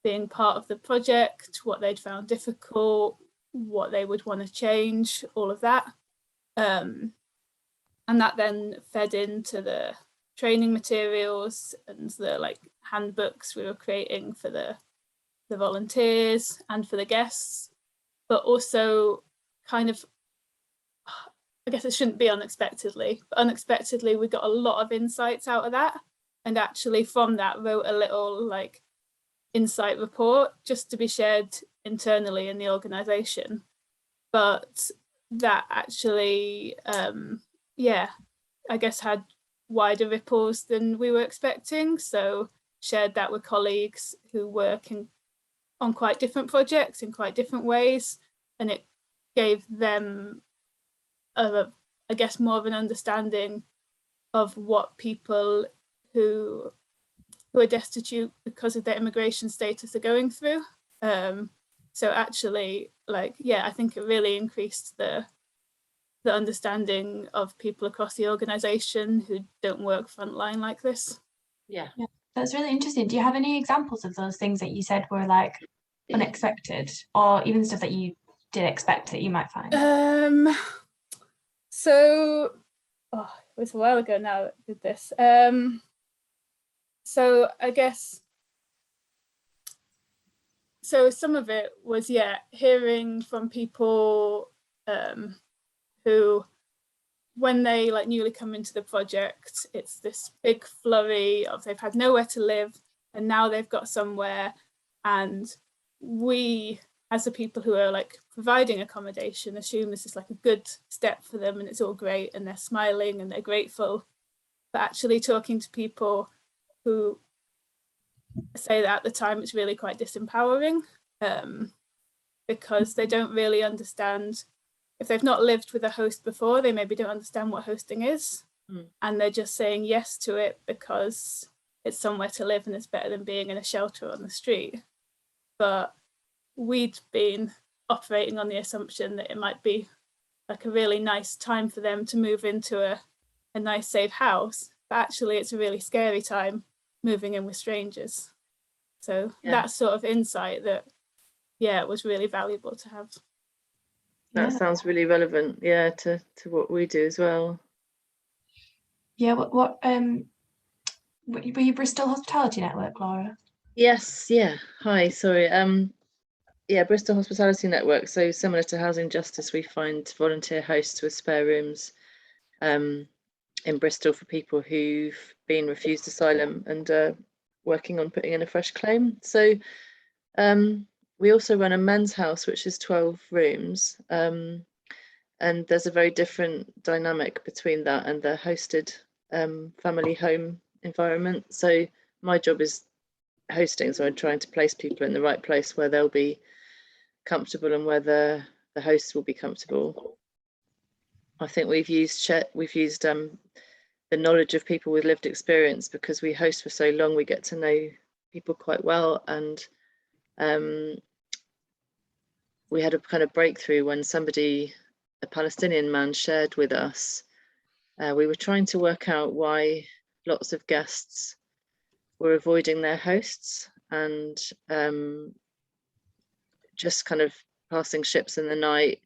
being part of the project, what they'd found difficult, what they would want to change, all of that. And that then fed into the training materials and the like handbooks we were creating for the volunteers and for the guests, but also kind of, I guess it shouldn't be unexpectedly, but unexpectedly we got a lot of insights out of that, and actually from that wrote a little like insight report just to be shared internally in the organization. But that actually I guess had wider ripples than we were expecting, so shared that with colleagues who work on quite different projects in quite different ways, and it gave them I guess more of an understanding of what people who are destitute because of their immigration status are going through. So actually, like, yeah, I think it really increased the understanding of people across the organisation who don't work frontline like this. Yeah, that's really interesting. Do you have any examples of those things that you said were like unexpected, or even stuff that you did expect that you might find? So it was a while ago now that I did this. So I guess, so some of it was, hearing from people who, when they like newly come into the project, it's this big flurry of they've had nowhere to live and now they've got somewhere, and we as the people who are like providing accommodation assume this is like a good step for them and it's all great and they're smiling and they're grateful. But actually talking to people who say that at the time, it's really quite disempowering, because they don't really understand. If they've not lived with a host before, they maybe don't understand what hosting is. And they're just saying yes to it because it's somewhere to live and it's better than being in a shelter on the street. But we'd been operating on the assumption that it might be like a really nice time for them to move into a nice safe house, but actually it's a really scary time moving in with strangers. So that sort of insight that, it was really valuable to have. That sounds really relevant, to what we do as well. Yeah, what were you Bristol Hospitality Network, Laura? Yes, hi, sorry. Bristol Hospitality Network. So similar to Housing Justice, we find volunteer hosts with spare rooms in Bristol for people who've been refused asylum and working on putting in a fresh claim. So we also run a men's house, which is 12 rooms. And there's a very different dynamic between that and the hosted family home environment. So my job is hosting, so I'm trying to place people in the right place where they'll be comfortable and where the hosts will be comfortable. I think we've used the knowledge of people with lived experience, because we host for so long, we get to know people quite well. And we had a kind of breakthrough when a Palestinian man shared with us, we were trying to work out why lots of guests were avoiding their hosts and just kind of passing ships in the night,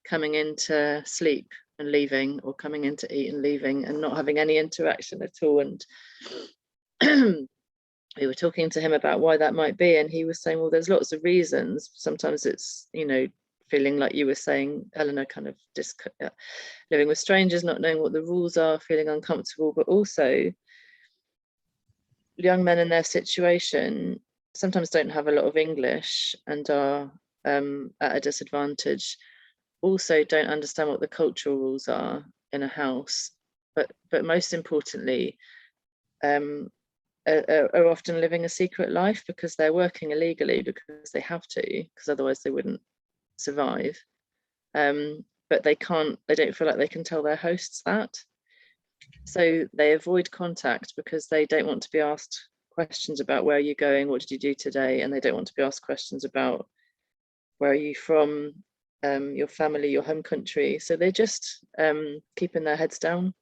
coming in to sleep and leaving, or coming in to eat and leaving, and not having any interaction at all. And we were talking to him about why that might be, and he was saying, well, there's lots of reasons. Sometimes it's, you know, feeling like you were saying, Eleanor, kind of living with strangers, not knowing what the rules are, feeling uncomfortable, but also young men in their situation sometimes don't have a lot of English and are at a disadvantage, also don't understand what the cultural rules are in a house, but most importantly, are often living a secret life because they're working illegally because they have to, because otherwise they wouldn't survive. But they don't feel like they can tell their hosts that. So they avoid contact because they don't want to be asked questions about where are you going, what did you do today, and they don't want to be asked questions about where are you from, your family, your home country. So they're just keeping their heads down.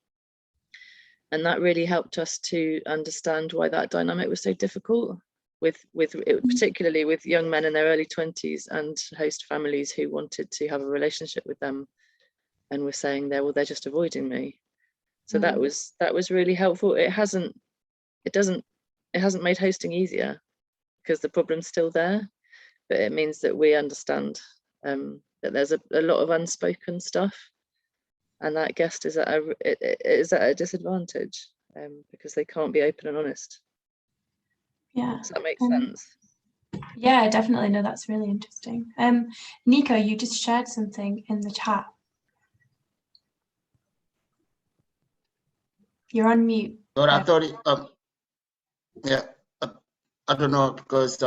And that really helped us to understand why that dynamic was so difficult, particularly with young men in their early 20s and host families who wanted to have a relationship with them and were saying they're just avoiding me. So that was really helpful. It hasn't made hosting easier because the problem's still there, but it means that we understand that there's a lot of unspoken stuff, and that guest is at a disadvantage because they can't be open and honest. Yeah. Does that make sense? Yeah, definitely. No, that's really interesting. Nico, you just shared something in the chat. You're on mute. But I thought yeah, I don't know, because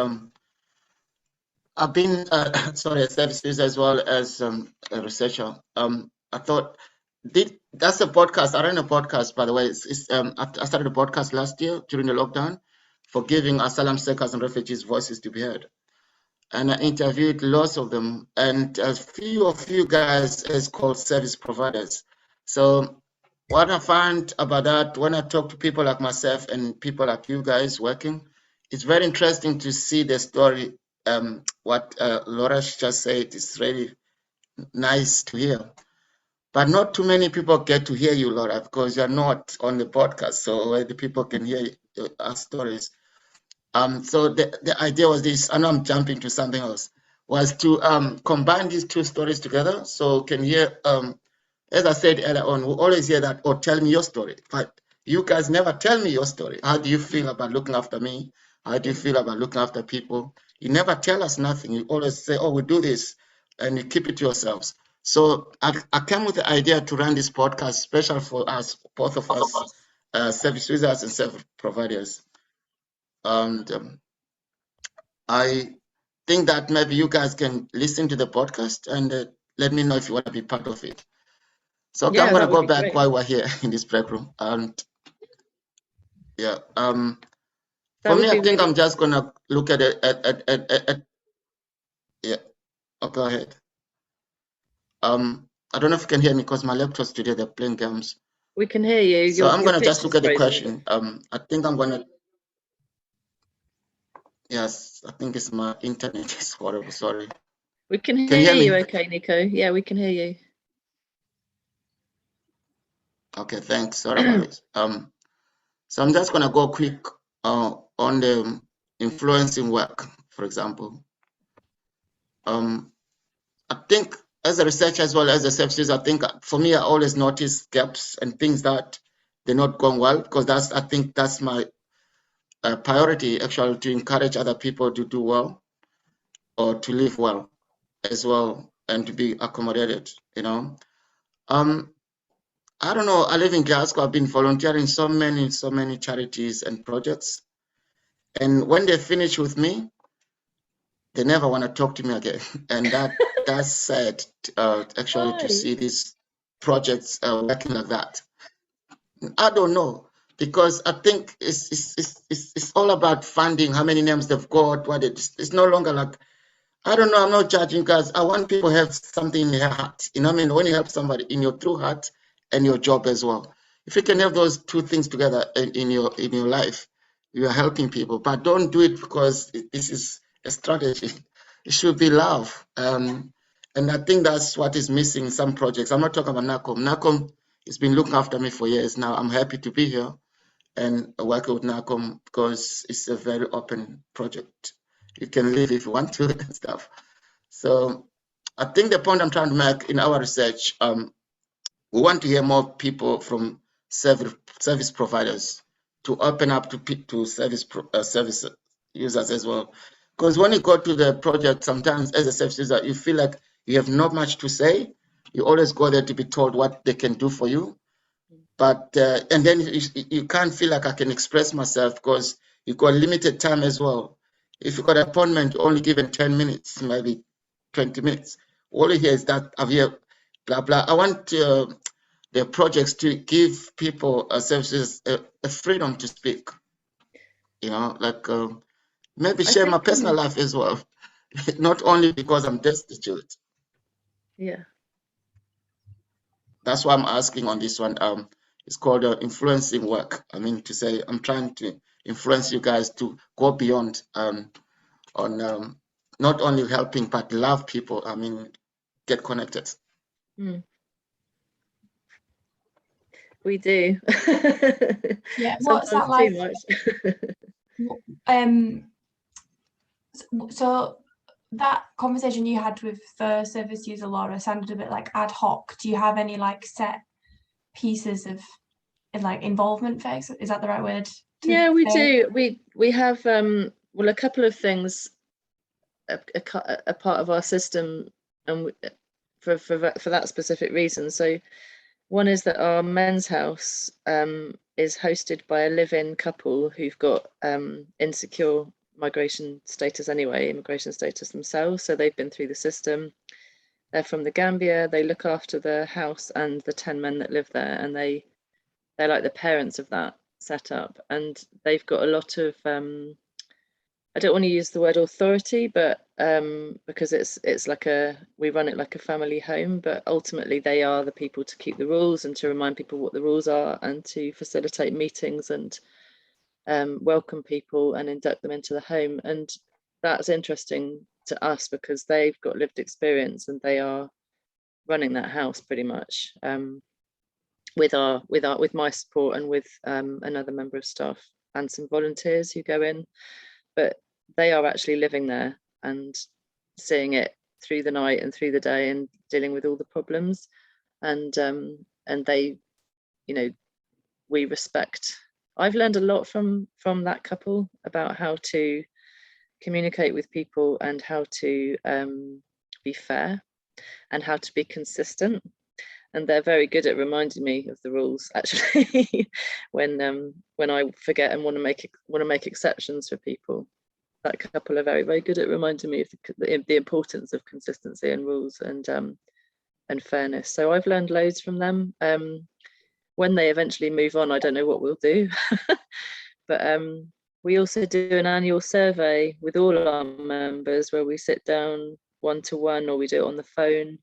I've been a service user as well as a researcher. I thought that's a podcast. I ran a podcast, by the way. I started a podcast last year during the lockdown for giving asylum seekers and refugees voices to be heard. And I interviewed lots of them, and a few of you guys is called service providers. So what I find about that, when I talk to people like myself and people like you guys working, it's very interesting to see the story. What Laura just said is really nice to hear. But not too many people get to hear you, Laura, because you're not on the podcast, so the people can hear our stories. So the idea was this, I know I'm jumping to something else, was to combine these two stories together so can hear, as I said earlier on, we always hear that, oh, tell me your story. But you guys never tell me your story. How do you feel about looking after me? How do you feel about looking after people? You never tell us nothing. You always say, oh, we do this, and you keep it to yourselves. So I came with the idea to run this podcast special for us, both of us, service users and service providers. And I think that maybe you guys can listen to the podcast and let me know if you want to be part of it. So Yeah, I'm going to that go would be back great. while we're here in this break room. And yeah, That for would me, be I think really- I'm just going to look at it. Yeah, oh, go ahead. I don't know if you can hear me because my laptop's today, they're playing games. We can hear you. So I'm going to just look at the question. question. I think I'm going to, yes, I think it's my internet is horrible, sorry. We can you hear hear me? you okay, Nico? Yeah, we can hear you. Okay, thanks. Sorry about this. So I'm just going to go quick on the influencing work, for example. I think as a researcher as well as a service user, I think for me, I always notice gaps and things that they're not going well, because I think that's my priority, actually, to encourage other people to do well or to live well as well and to be accommodated, you know. I don't know, I live in Glasgow. I've been volunteering so many charities and projects. And when they finish with me, they never want to talk to me again. And that's sad, actually, to see these projects working like that. I don't know, because I think it's all about funding, how many names they've got, it's no longer like, I don't know, I'm not judging, guys. I want people to have something in their heart. You know what I mean? When you help somebody in your true heart and your job as well. If you can have those two things together in your life, you are helping people. But don't do it because this is a strategy. It should be love. And I think that's what is missing in some projects. I'm not talking about NACCOM. NACCOM has been looking after me for years now. I'm happy to be here and working with NACCOM because it's a very open project. You can leave if you want to and stuff. So I think the point I'm trying to make in our research, we want to hear more people from service providers to open up to service users as well. Because when you go to the project, sometimes as a service user, you feel like you have not much to say. You always go there to be told what they can do for you. But, and then you can't feel like I can express myself because you got limited time as well. If you got an appointment, you're only given 10 minutes, maybe 20 minutes. All you hear is that I've here, blah, blah. I want the projects to give people services a freedom to speak. You know, like maybe share my personal life as well, not only because I'm destitute. Yeah. That's why I'm asking on this one. It's called influencing work. I mean, to say I'm trying to influence you guys to go beyond on not only helping but love people. I mean, get connected. Mm. We do. Yeah, what's that Sometimes like? too much. So that conversation you had with the service user, Laura, sounded a bit like ad hoc. Do you have any like set pieces of like involvement phase? Is that the right word? Yeah, we do. We have well, a couple of things a part of our system, and for that specific reason. So one is that our men's house is hosted by a live-in couple who've got insecure immigration status themselves. So they've been through the system. They're from the Gambia. They look after the house and the 10 men that live there, and they're like the parents of that setup. And they've got a lot of I don't want to use the word authority, but because it's like we run it like a family home, but ultimately they are the people to keep the rules and to remind people what the rules are and to facilitate meetings and welcome people and induct them into the home. And that's interesting to us because they've got lived experience and they are running that house pretty much with my support and with another member of staff and some volunteers who go in. But they are actually living there and seeing it through the night and through the day and dealing with all the problems. And they, you know, we respect. I've learned a lot from that couple about how to communicate with people and how to be fair and how to be consistent. And they're very good at reminding me of the rules, actually, when I forget and want to make exceptions for people. That couple are very, very good at reminding me of the importance of consistency and rules and fairness. So I've learned loads from them. When they eventually move on, I don't know what we'll do. But we also do an annual survey with all our members where we sit down one-to-one, or we do it on the phone,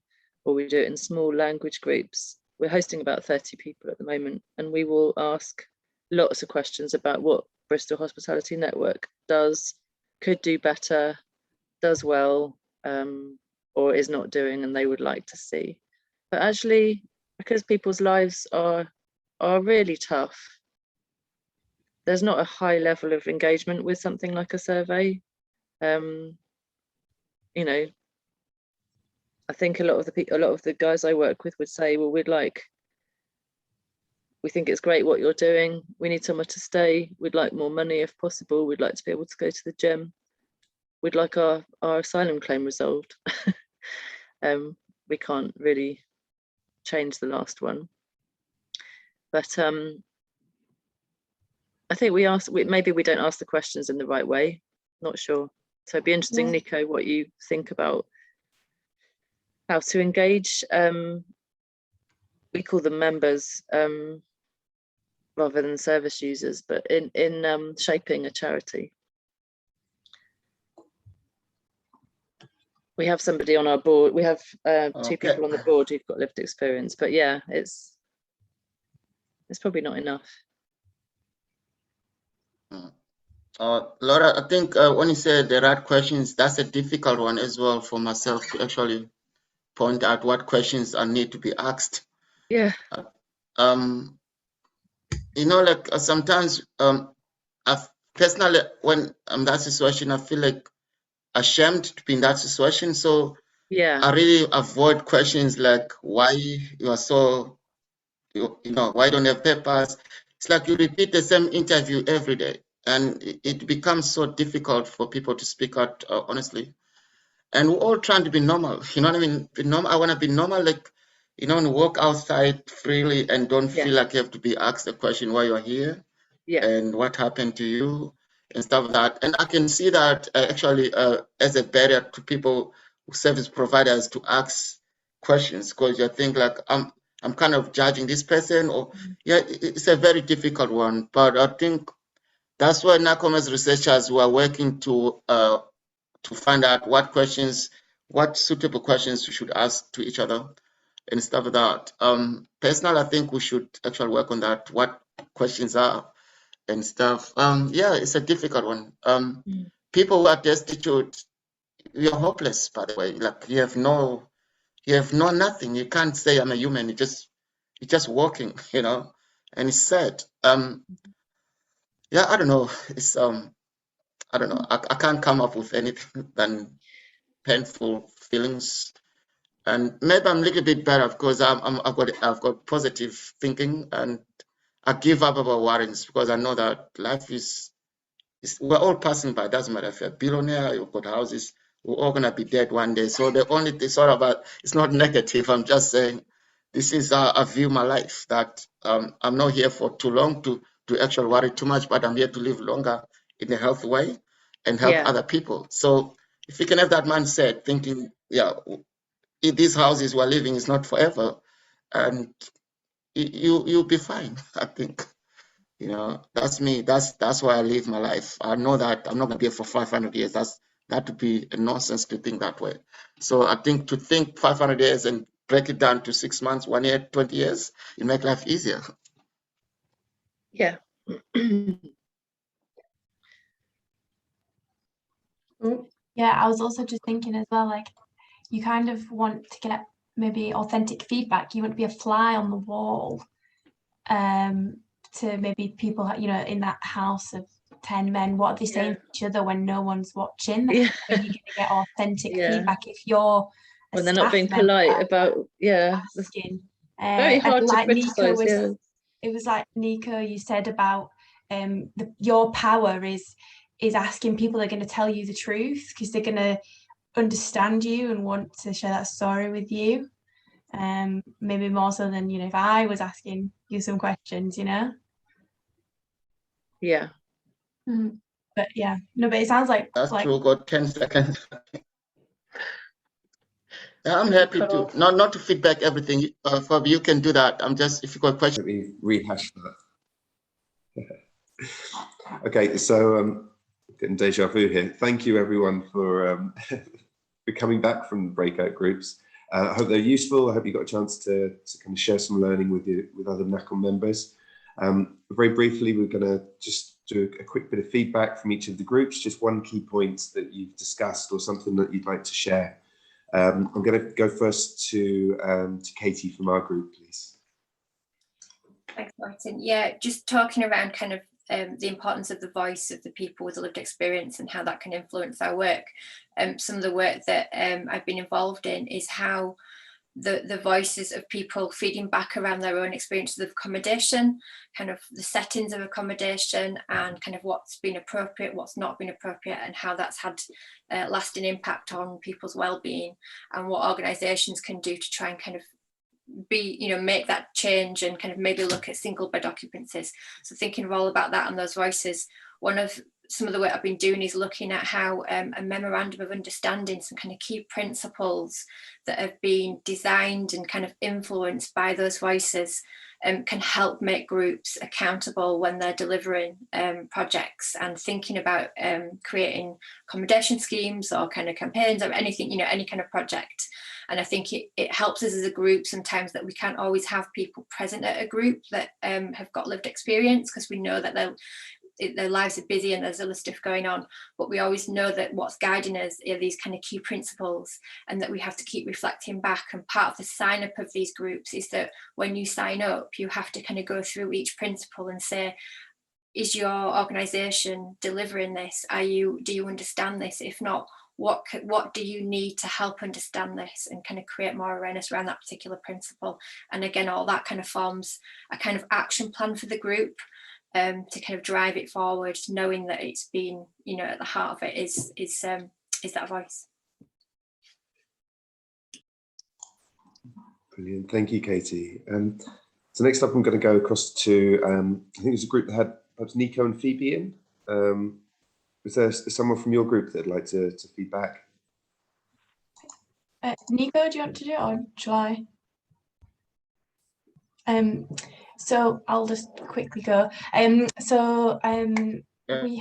or we do it in small language groups. We're hosting about 30 people at the moment, and we will ask lots of questions about what Bristol Hospitality Network does, could do better, does well, or is not doing and they would like to see. But actually, because people's lives are really tough, there's not a high level of engagement with something like a survey. You know, I think a lot of the guys I work with would say, well, we think it's great what you're doing. We need somewhere to stay. We'd like more money if possible. We'd like to be able to go to the gym. We'd like our asylum claim resolved. We can't really change the last one. But I think maybe we don't ask the questions in the right way. Not sure. So it'd be interesting, Nico, what you think about how to engage. We call them members rather than service users, but in shaping a charity. We have somebody on our board. We have two people on the board who've got lived experience, but yeah, it's probably not enough. Laura, I think when you said the right questions, that's a difficult one as well for myself to actually point out what questions need to be asked. Yeah. You know, like sometimes I've personally, when I'm in that situation, I feel like ashamed to be in that situation. So Yeah. I really avoid questions like why you are so, you know, why don't you have papers? It's like you repeat the same interview every day, and it becomes so difficult for people to speak out honestly. And we're all trying to be normal, you know what I mean? Be normal. I want to be normal, like, you know, and walk outside freely and don't feel like you have to be asked a question why you're here and what happened to you and stuff like that. And I can see that actually as a barrier to people, service providers, to ask questions, because you think like, I'm kind of judging this person, or it's a very difficult one. But I think that's why NACCOM as researchers were working to find out what suitable questions we should ask to each other and stuff like that. Personally, I think we should actually work on that, what questions are and stuff. Yeah, it's a difficult one. People who are destitute, you're hopeless, by the way. Like you have nothing. You can't say I'm a human. You're just walking, you know, and it's sad. Yeah, I don't know. It's I don't know. I can't come up with anything than painful feelings. And maybe I'm a little bit better because I've got positive thinking, and I give up about worries because I know that life is we're all passing by. It doesn't matter if you're a billionaire, you've got houses, we're all gonna be dead one day. So the only thing sort of it's not negative. I'm just saying this is how I view my life, that I'm not here for too long to actually worry too much, but I'm here to live longer in a healthy way and help other people. So if you can have that mindset, thinking, these houses we're living is not forever, and you'll be fine. I think, you know, that's me. That's why I live my life. I know that I'm not gonna be here for 500 years. That would be a nonsense to think that way. So I think to think 500 years and break it down to 6 months, 1 year, 20 years, it make life easier. Yeah. Yeah, I was also just thinking as well, like you kind of want to get maybe authentic feedback. You want to be a fly on the wall to maybe people, you know, in that house of 10 men, what are they saying to each other when no one's watching? When you're going to get authentic feedback if you're when they're not being polite about asking. Very hard to like criticize. It was like Nico, you said about your power is asking people that are going to tell you the truth, because they're going to understand you and want to share that story with you. Maybe more so than, you know, if I was asking you some questions, you know. Yeah. But yeah, no, but it sounds like that's true. Got 10 seconds. I'm happy to not to feedback everything. Fabi, you can do that. I'm just, if you got questions. Let me rehash that. Okay, so getting deja vu here. Thank you everyone for coming back from the breakout groups. I hope they're useful. I hope you got a chance to kind of share some learning with other NACCOM members. Very briefly, we're going to just do a quick bit of feedback from each of the groups, just one key point that you've discussed or something that you'd like to share. I'm going to go first to Katie from our group, please. Thanks, Martin. Yeah, just talking around kind of the importance of the voice of the people with a lived experience and how that can influence our work. Some of the work that I've been involved in is how the voices of people feeding back around their own experiences of accommodation, kind of the settings of accommodation and kind of what's been appropriate, what's not been appropriate, and how that's had lasting impact on people's well-being, and what organisations can do to try and kind of make that change and kind of maybe look at single bed occupancies. So thinking all about that and those voices, some of the work I've been doing is looking at how a memorandum of understanding, some kind of key principles that have been designed and kind of influenced by those voices can help make groups accountable when they're delivering projects, and thinking about creating accommodation schemes or kind of campaigns or anything, any kind of project. And I think it helps us as a group sometimes that we can't always have people present at a group that have got lived experience, because we know that their lives are busy and there's other stuff going on, but we always know that what's guiding us are these kind of key principles, and that we have to keep reflecting back. And part of the sign up of these groups is that when you sign up, you have to kind of go through each principle and say, is your organisation delivering this? Do you understand this? If not, what do you need to help understand this, and kind of create more awareness around that particular principle? And again, all that kind of forms a kind of action plan for the group, to kind of drive it forward, knowing that it's been, you know, at the heart of it is that voice. Brilliant, thank you, Katie. So next up, I'm going to go across to I think there's a group that had perhaps Nico and Phoebe in. Is there someone from your group that'd like to feedback? Nico, do you want to do it, or shall I? So I'll just quickly go. We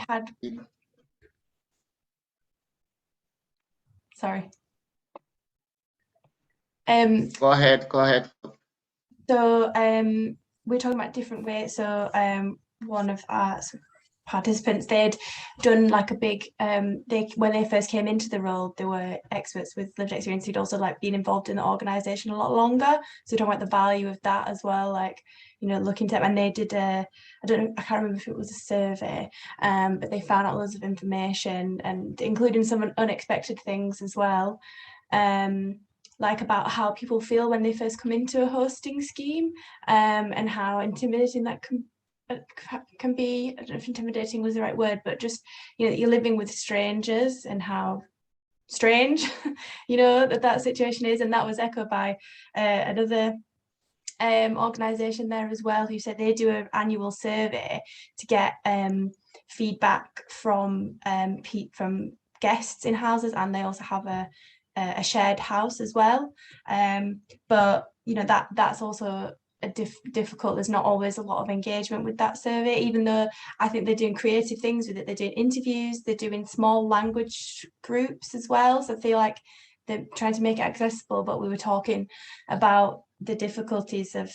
had. Sorry. Go ahead. So we're talking about different ways. So one of our participants, they'd done like a big when they first came into the role, they were experts with lived experience who'd also like been involved in the organization a lot longer, so talking about the value of that as well, like, you know, looking to, and they did I can't remember if it was a survey, but they found out loads of information, and including some unexpected things as well, like about how people feel when they first come into a hosting scheme, and how intimidating that can be. I don't know if intimidating was the right word, but just, you know, you're living with strangers and how strange you know that situation is. And that was echoed by another organisation there as well, who said they do an annual survey to get feedback from guests in houses, and they also have a shared house as well, but you know that's also difficult. There's not always a lot of engagement with that survey, even though I think they're doing creative things with it. They're doing interviews, they're doing small language groups as well, so I feel like they're trying to make it accessible. But we were talking about the difficulties of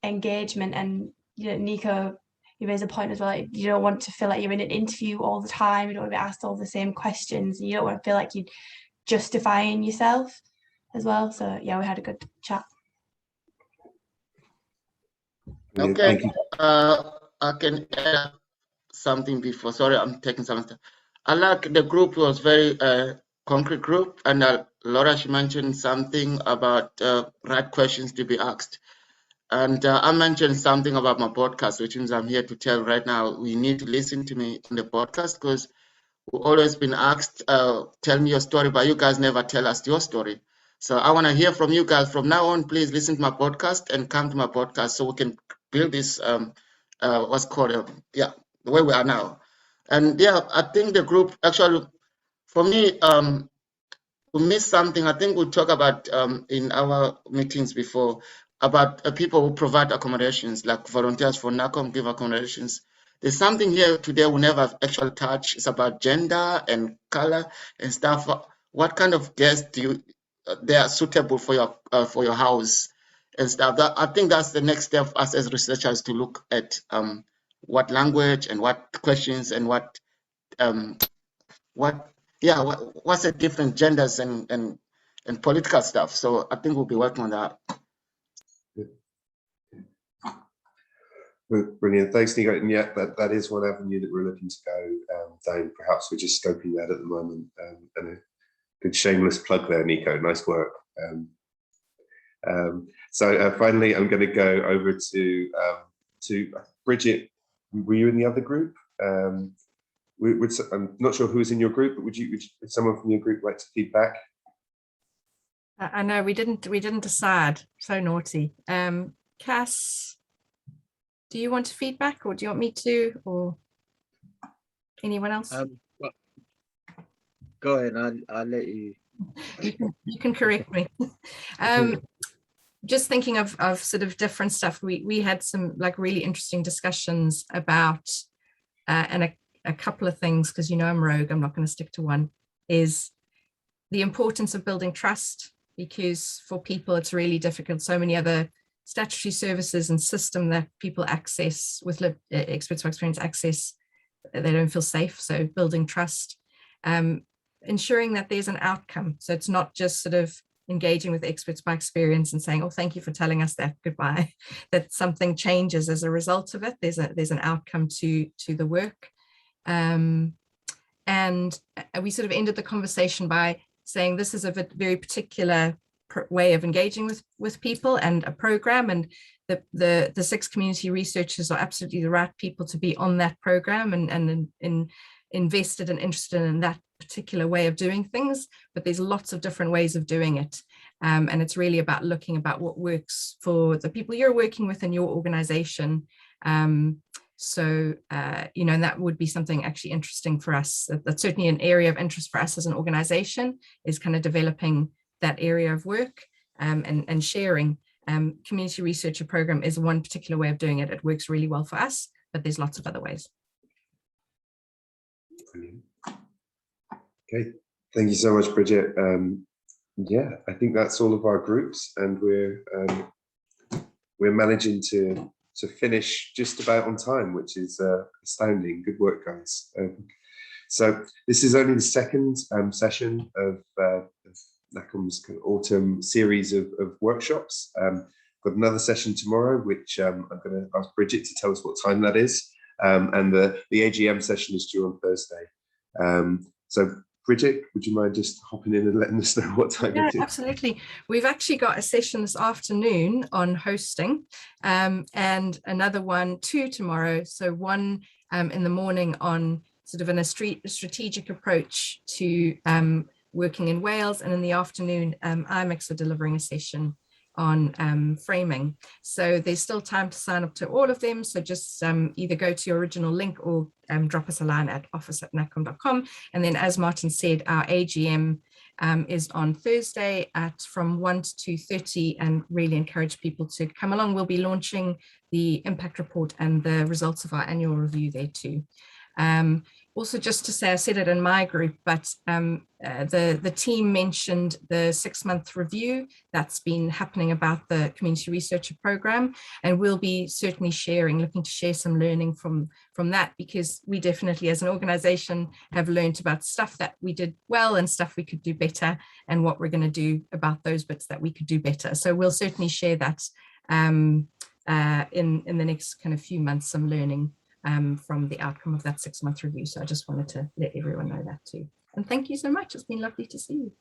engagement, and, you know, Nico, you raise a point as well, like, you don't want to feel like you're in an interview all the time, you don't want to be asked all the same questions, and you don't want to feel like you're justifying yourself as well. So yeah, we had a good chat. Okay, I can add something before. Sorry, I'm taking something. I like the group was very concrete group, and Laura, she mentioned something about right questions to be asked. And I mentioned something about my podcast, which means I'm here to tell right now, we need to listen to me in the podcast, because we've always been asked, tell me your story, but you guys never tell us your story. So I want to hear from you guys. From now on, please listen to my podcast and come to my podcast so we can build this, what's called, the way we are now. And yeah, I think the group actually, for me, we missed something. I think we talked about in our meetings before about people who provide accommodations, like volunteers for NACCOM give accommodations. There's something here today we never actually touched. It's about gender and color and stuff. What kind of guests do you they are suitable for your house and stuff? I think that's the next step for us as researchers, to look at what language and what questions and what's the different genders and political stuff. So I think we'll be working on that. Brilliant, thanks, Nico. And yeah, that is one avenue that we're looking to go down. Perhaps we're just scoping that at the moment. And a good shameless plug there, Nico. Nice work. So finally, I'm going to go over to Bridget. Were you in the other group? I'm not sure who was in your group, but would someone from your group like to feedback? I know we didn't decide. So naughty. Cass, do you want to feedback, or do you want me to, or anyone else? Go ahead. I'll let you. You can correct me. Just thinking of sort of different stuff. We had some like really interesting discussions about and a couple of things, because, you know, I'm rogue, I'm not going to stick to one, is the importance of building trust, because for people it's really difficult. So many other statutory services and system that people access with experts by experience access, they don't feel safe. So building trust, ensuring that there's an outcome. So it's not just sort of engaging with experts by experience and saying, oh, thank you for telling us that, goodbye, that something changes as a result of it. There's an outcome to the work. And we sort of ended the conversation by saying this is a very particular way of engaging with people and a program, and the 6 community researchers are absolutely the right people to be on that program and invested and interested in that particular way of doing things. But there's lots of different ways of doing it, and it's really about looking about what works for the people you're working with in your organization. So, you know, and that would be something actually interesting for us. That's certainly an area of interest for us as an organization, is kind of developing that area of work and sharing. Community researcher program is one particular way of doing it. It works really well for us, but there's lots of other ways. Brilliant. Okay, thank you so much, Bridget. Yeah, I think that's all of our groups, and we're managing to finish just about on time, which is astounding. Good work, guys. So this is only the second session of NACCOM's kind of autumn series of workshops. Got another session tomorrow, which I'm going to ask Bridget to tell us what time that is. And the AGM session is due on Thursday. So Bridget, would you mind just hopping in and letting us know what time it is? Absolutely. We've actually got a session this afternoon on hosting, and another one, 2 tomorrow. So one in the morning on sort of a strategic approach to working in Wales, and in the afternoon, IMEX are delivering a session on framing. So there's still time to sign up to all of them. So just either go to your original link or drop us a line at office@naccom.com. And then, as Martin said, our AGM is on Thursday from 1 to 2:30, and really encourage people to come along. We'll be launching the impact report and the results of our annual review there too. Also, just to say, I said it in my group, but the team mentioned the 6-month review that's been happening about the community researcher program, and we'll be certainly looking to share some learning from that, because we definitely as an organization have learned about stuff that we did well and stuff we could do better, and what we're going to do about those bits that we could do better. So we'll certainly share that in the next kind of few months, some learning from the outcome of that 6-month review. So I just wanted to let everyone know that too. And thank you so much. It's been lovely to see you.